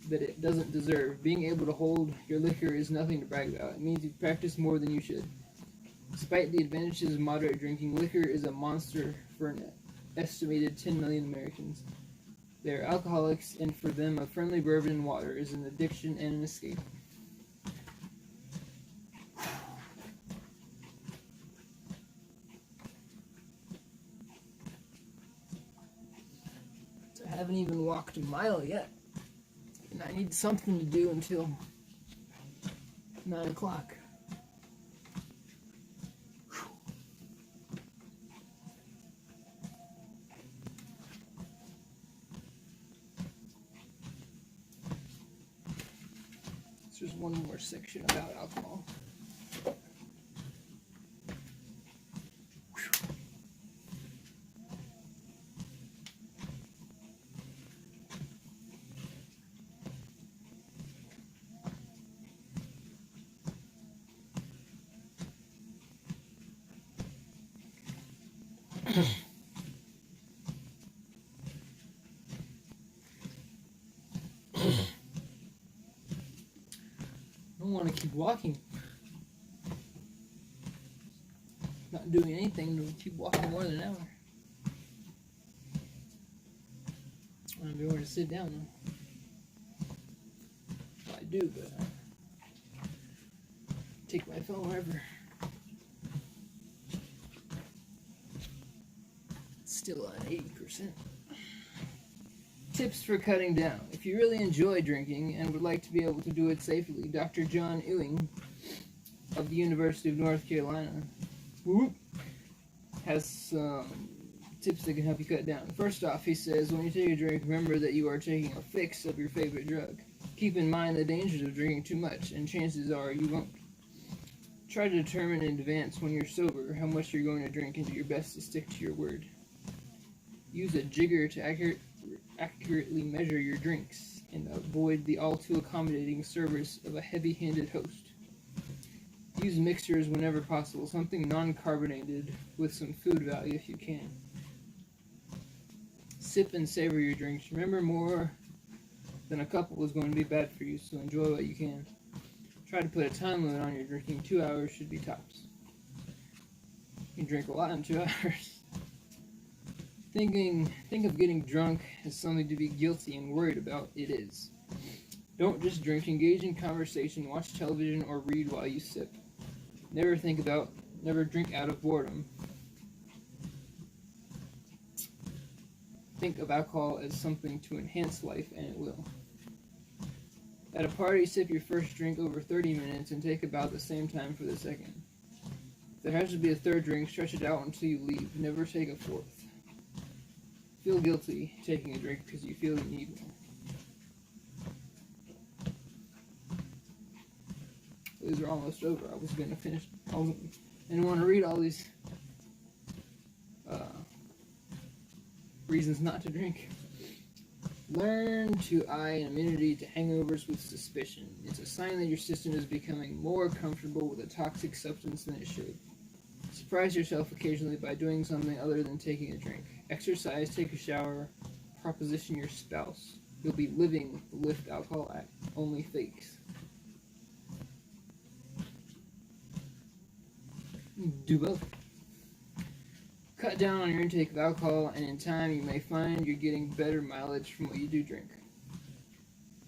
that it doesn't deserve. Being able to hold your liquor is nothing to brag about. It means you've practiced more than you should. Despite the advantages of moderate drinking, liquor is a monster for an estimated 10 million Americans. They are alcoholics, and for them, a friendly bourbon and water is an addiction and an escape. So I haven't even walked a mile yet, and I need something to do until 9 o'clock. There's one more section about alcohol. I want to keep walking. Not doing anything to keep walking more than an hour. I don't know where to sit down though. Well, I do, but I take my phone wherever. It's still at 80%. Tips for cutting down. If you really enjoy drinking and would like to be able to do it safely, Dr. John Ewing of the University of North Carolina has some tips that can help you cut down. First off, he says, when you take a drink, remember that you are taking a fix of your favorite drug. Keep in mind the dangers of drinking too much, and chances are you won't. Try to determine in advance when you're sober how much you're going to drink and do your best to stick to your word. Use a jigger to accurately measure your drinks and avoid the all-too-accommodating service of a heavy-handed host. Use mixers whenever possible, something non-carbonated with some food value if you can. Sip and savor your drinks. Remember, more than a couple is going to be bad for you, so enjoy what you can. Try to put a time limit on your drinking. 2 hours should be tops. You can drink a lot in 2 hours. Think of getting drunk as something to be guilty and worried about. It is. Don't just drink. Engage in conversation, watch television, or read while you sip. Never drink out of boredom. Think of alcohol as something to enhance life, and it will. At a party, sip your first drink over 30 minutes and take about the same time for the second. If there has to be a third drink, stretch it out until you leave. Never take a fourth. Feel guilty taking a drink because you feel you need one. These are almost over. I was going to finish. I didn't want to read all these reasons not to drink. Learn to eye an immunity to hangovers with suspicion. It's a sign that your system is becoming more comfortable with a toxic substance than it should. Surprise yourself occasionally by doing something other than taking a drink. Exercise, take a shower, proposition your spouse. You'll be living the Lift Alcohol Act, only fakes. Do both. Cut down on your intake of alcohol, and in time you may find you're getting better mileage from what you do drink.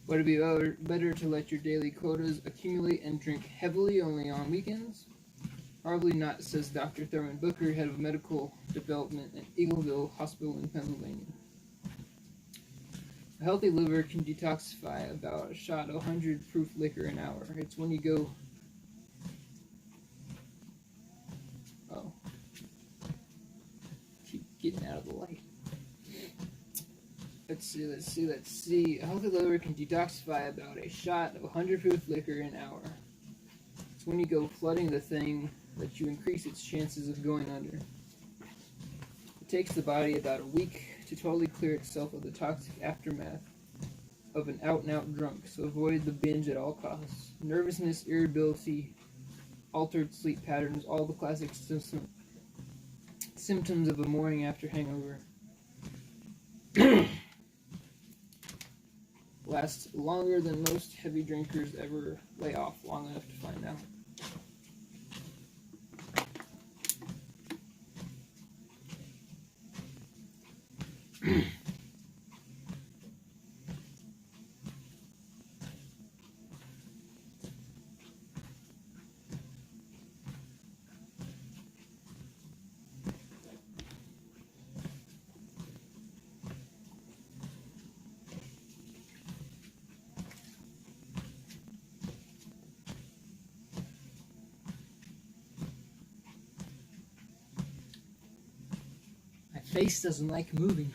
Would it be better to let your daily quotas accumulate and drink heavily only on weekends? Probably not, says Dr. Thurman Booker, head of medical development at Eagleville Hospital in Pennsylvania. A healthy liver can detoxify about a shot of 100 proof liquor an hour. It's when you go... Oh. Keep getting out of the light. Let's see. A healthy liver can detoxify about a shot of 100 proof liquor an hour. It's when you go flooding the thing that you increase its chances of going under. It takes the body about a week to totally clear itself of the toxic aftermath of an out-and-out drunk, so avoid the binge at all costs. Nervousness, irritability, altered sleep patterns, all the classic symptoms of a morning after hangover. Lasts longer than most heavy drinkers ever lay off long enough to find out. Face doesn't like moving.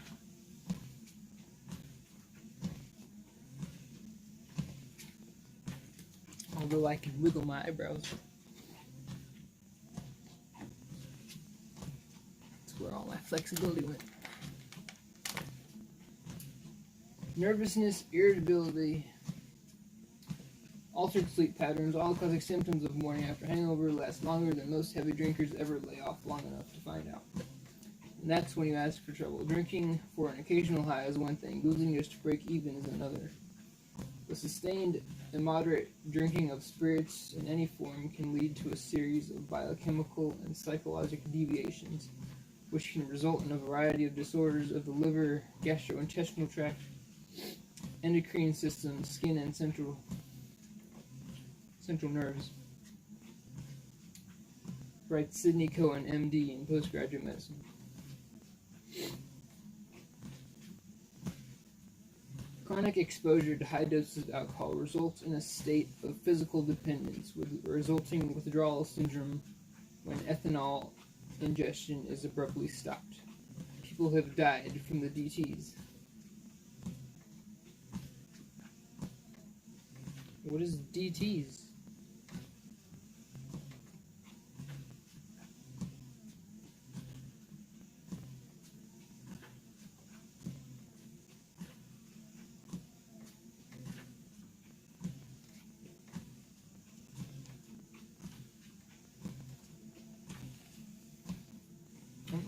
Although I can wiggle my eyebrows. That's where all my flexibility went. Nervousness, irritability, altered sleep patterns, all classic symptoms of morning after hangover last longer than most heavy drinkers ever lay off long enough to find out. And that's when you ask for trouble. Drinking for an occasional high is one thing. Losing just to break even is another. The sustained, immoderate drinking of spirits in any form can lead to a series of biochemical and psychological deviations, which can result in a variety of disorders of the liver, gastrointestinal tract, endocrine system, skin, and central nerves. Writes Sidney Cohen, MD, in postgraduate medicine. Chronic exposure to high doses of alcohol results in a state of physical dependence with resulting withdrawal syndrome when ethanol ingestion is abruptly stopped. People have died from the DTs. What is DTs?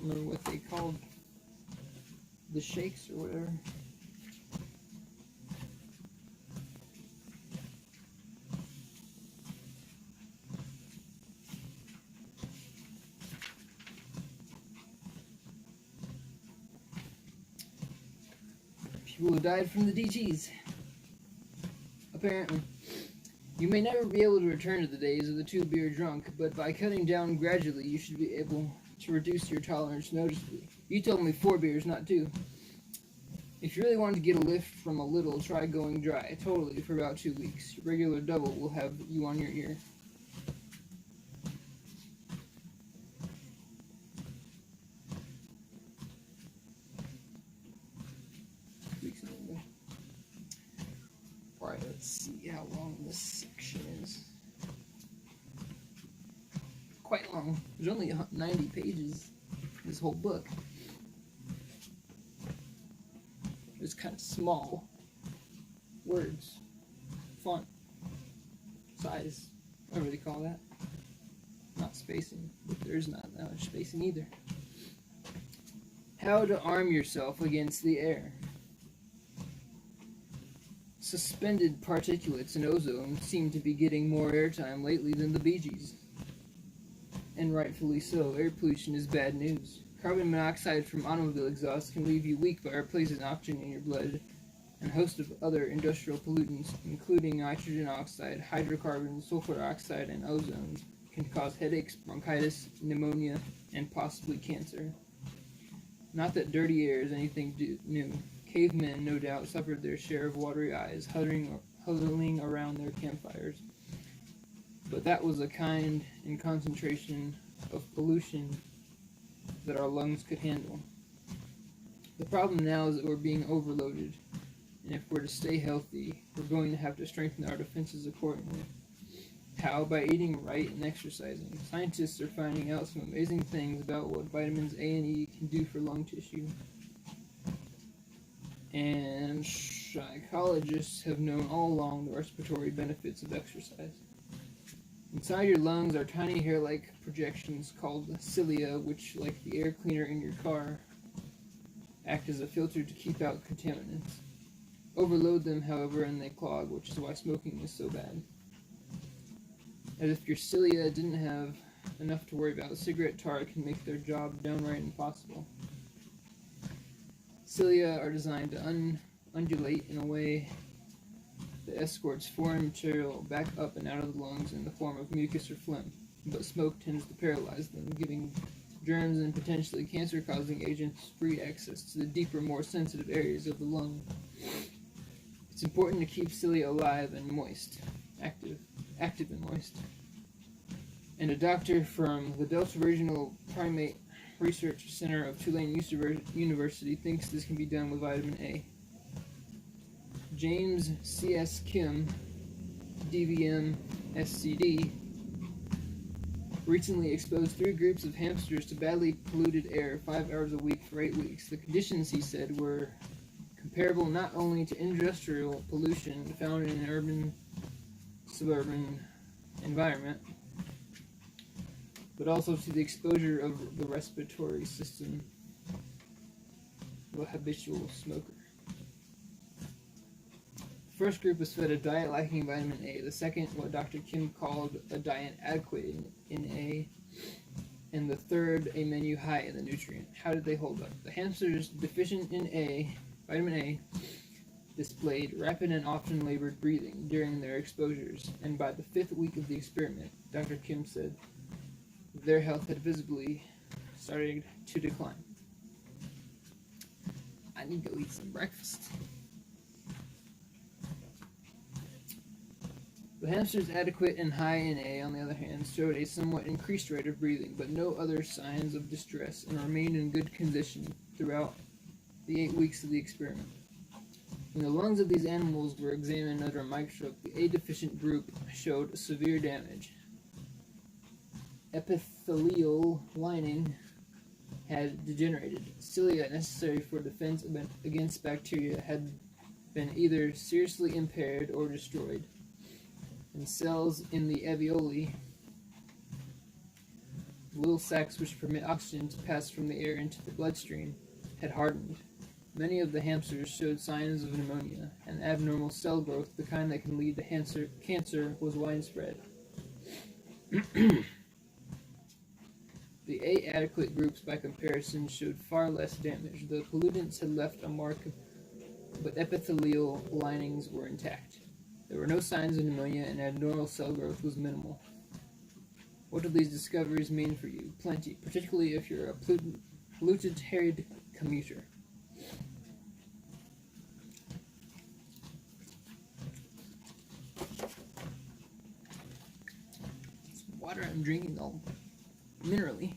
remember what they called the shakes or whatever. People who died from the DTs. Apparently. You may never be able to return to the days of the 2-beer drunk, but by cutting down gradually, you should be able to reduce your tolerance noticeably. You told me 4 beers, not 2. If you really want to get a lift from a little, try going dry, totally, for about 2 weeks. Your regular double will have you on your ear. Alright, let's see how long this section is. Quite long. There's only 90 pages in this whole book. It's kind of small. Words. Font. Size. Whatever they call that. Not spacing. But there's not that much spacing either. How to arm yourself against the air. Suspended particulates and ozone seem to be getting more airtime lately than the Bee Gees. And rightfully so. Air pollution is bad news. Carbon monoxide from automobile exhaust can leave you weak by replacing oxygen in your blood, and a host of other industrial pollutants, including nitrogen oxide, hydrocarbons, sulfur oxide, and ozone, can cause headaches, bronchitis, pneumonia, and possibly cancer. Not that dirty air is anything new. Cavemen, no doubt, suffered their share of watery eyes, huddling around their campfires. But that was a kind and concentration of pollution that our lungs could handle. The problem now is that we're being overloaded, and if we're to stay healthy, we're going to have to strengthen our defenses accordingly. How? By eating right and exercising. Scientists are finding out some amazing things about what vitamins A and E can do for lung tissue. And psychologists have known all along the respiratory benefits of exercise. Inside your lungs are tiny hair-like projections called cilia, which, like the air cleaner in your car, act as a filter to keep out contaminants. Overload them, however, and they clog, which is why smoking is so bad. As if your cilia didn't have enough to worry about, cigarette tar can make their job downright impossible. Cilia are designed to undulate in a way that escorts foreign material back up and out of the lungs in the form of mucus or phlegm, but smoke tends to paralyze them, giving germs and potentially cancer-causing agents free access to the deeper, more sensitive areas of the lung. It's important to keep cilia alive and moist, active and moist. And a doctor from the Delta Regional Primate Research Center of Tulane University thinks this can be done with vitamin A. James C.S. Kim, DVM SCD, recently exposed 3 groups of hamsters to badly polluted air 5 hours a week for 8 weeks. The conditions, he said, were comparable not only to industrial pollution found in an urban, suburban environment, but also to the exposure of the respiratory system of a habitual smoker. The first group was fed a diet lacking vitamin A, the second what Dr. Kim called a diet adequate in A, and the third a menu high in the nutrient. How did they hold up? The hamsters deficient in vitamin A, displayed rapid and often labored breathing during their exposures, and by the 5th week of the experiment, Dr. Kim said, their health had visibly started to decline. I need to go eat some breakfast. The hamsters adequate and high in A, on the other hand, showed a somewhat increased rate of breathing, but no other signs of distress, and remained in good condition throughout the 8 weeks of the experiment. When the lungs of these animals were examined under a microscope, the A-deficient group showed severe damage. Epithelial lining had degenerated. Cilia necessary for defense against bacteria had been either seriously impaired or destroyed, and cells in the alveoli, The little sacs which permit oxygen to pass from the air into the bloodstream had hardened. Many of the hamsters showed signs of pneumonia, and abnormal cell growth, the kind that can lead to cancer, was widespread. The adequate groups, by comparison, showed far less damage. The pollutants had left a mark, but epithelial linings were intact. There were no signs of pneumonia, and abnormal cell growth was minimal. What do these discoveries mean for you? Plenty, particularly if you're a polluted-haired commuter. It's water I'm drinking, all minerally.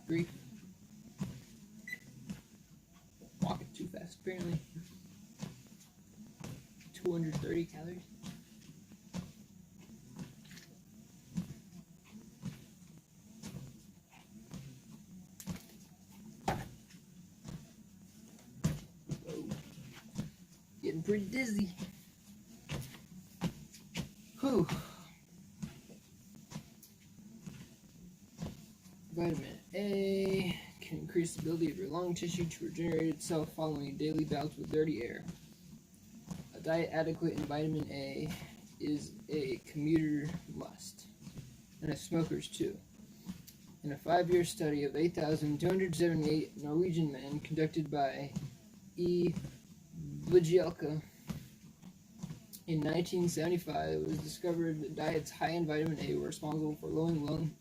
Grief. Walking too fast, apparently. 230 calories. Whoa. Getting pretty dizzy. Whew. Vitamin A can increase the ability of your lung tissue to regenerate itself following daily bouts with dirty air. A diet adequate in vitamin A is a commuter must, and a smoker's too. In a 5-year study of 8,278 Norwegian men conducted by E. Blijelka in 1975, it was discovered that diets high in vitamin A were responsible for lowering lung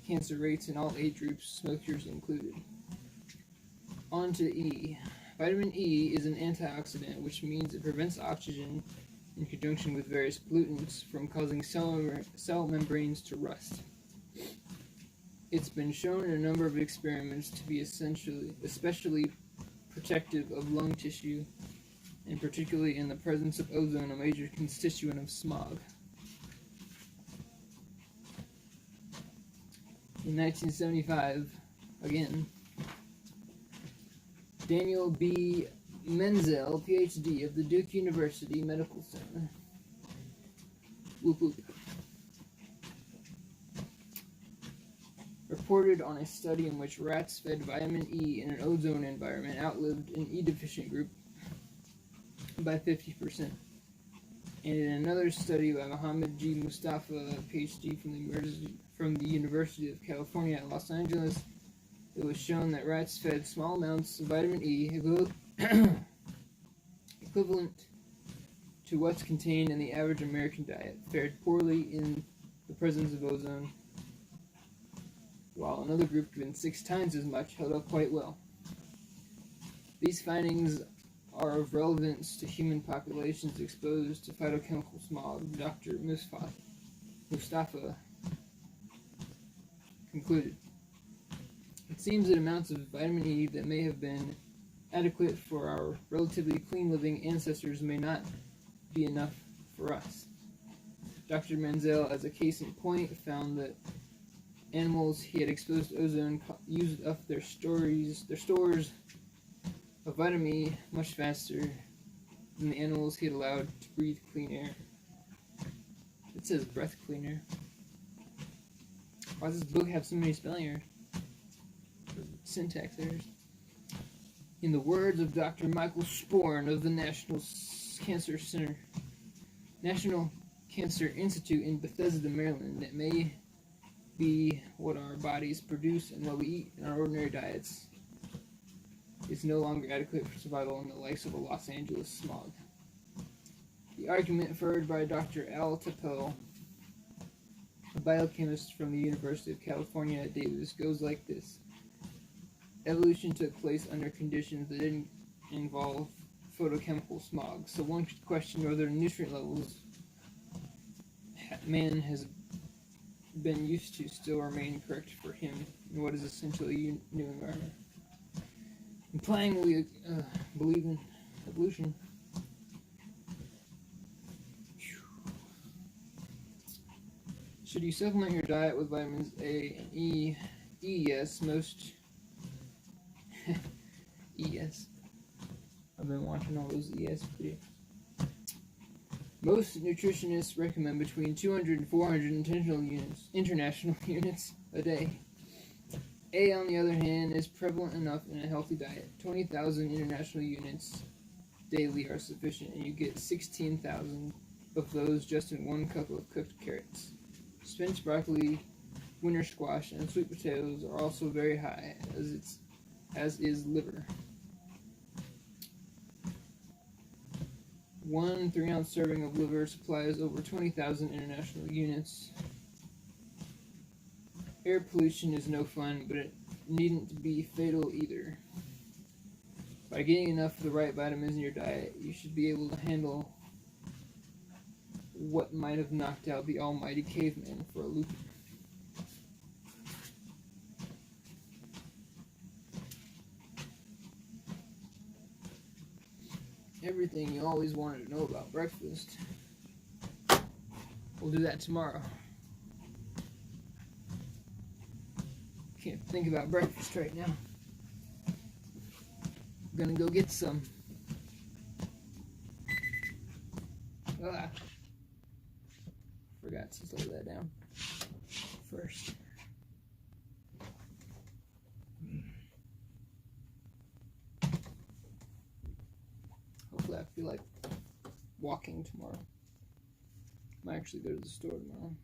cancer rates in all age groups, smokers included. On to E. Vitamin E is an antioxidant, which means it prevents oxygen, in conjunction with various pollutants, from causing cell membranes to rust. It's been shown in a number of experiments to be especially protective of lung tissue, and particularly in the presence of ozone, a major constituent of smog. In 1975, again, Daniel B. Menzel, PhD of the Duke University Medical Center, whoop whoop, reported on a study in which rats fed vitamin E in an ozone environment outlived an E-deficient group by 50%. And in another study by Mohammed G. Mustafa, PhD from the University of California at Los Angeles, it was shown that rats fed small amounts of vitamin E, equivalent to what's contained in the average American diet, fared poorly in the presence of ozone, while another group given 6 times as much held up quite well. These findings are of relevance to human populations exposed to phytochemical smog, Dr. Mustafa concluded. It seems that amounts of vitamin E that may have been adequate for our relatively clean-living ancestors may not be enough for us. Dr. Menzel, as a case in point, found that animals he had exposed to ozone used up their stores of vitamin E much faster than the animals he had allowed to breathe clean air. It says breath cleaner. Why does this book have so many spelling errors? Syntax errors. In the words of Dr. Michael Sporn of the National Cancer Institute in Bethesda, Maryland, it may be what our bodies produce and what we eat in our ordinary diets is no longer adequate for survival in the likes of a Los Angeles smog. The argument furthered by Dr. Al Tappel, a biochemist from the University of California at Davis, goes like this. Evolution took place under conditions that didn't involve photochemical smog, so one could question whether the nutrient levels man has been used to still remain correct for him in what is essentially a new environment. Implying we believe in evolution. Should you supplement your diet with vitamins A and E? E, yes. Most E, yes. I've been watching all those ES videos. Most nutritionists recommend between 200 and 400 international units a day. A, on the other hand, is prevalent enough in a healthy diet. 20,000 international units daily are sufficient, and you get 16,000 of those just in 1 cup of cooked carrots. Spinach, broccoli, winter squash, and sweet potatoes are also very high, as is liver. 1 3-ounce serving of liver supplies over 20,000 international units. Air pollution is no fun, but it needn't be fatal either. By getting enough of the right vitamins in your diet, you should be able to handle what might have knocked out the almighty caveman for a loop. Everything you always wanted to know about breakfast. We'll do that tomorrow. Can't think about breakfast right now. I'm gonna go get some. Forgot to slow that down first. Hopefully I feel like walking tomorrow. Might actually go to the store tomorrow.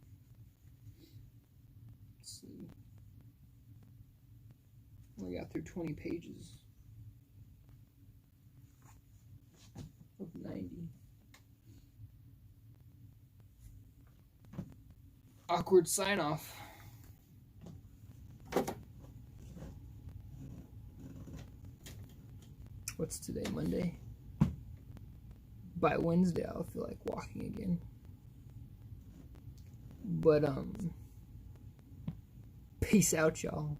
Let's see. Only got through 20 pages of 90. Awkward sign off. What's today, Monday? By Wednesday, I'll feel like walking again. But, peace out, y'all.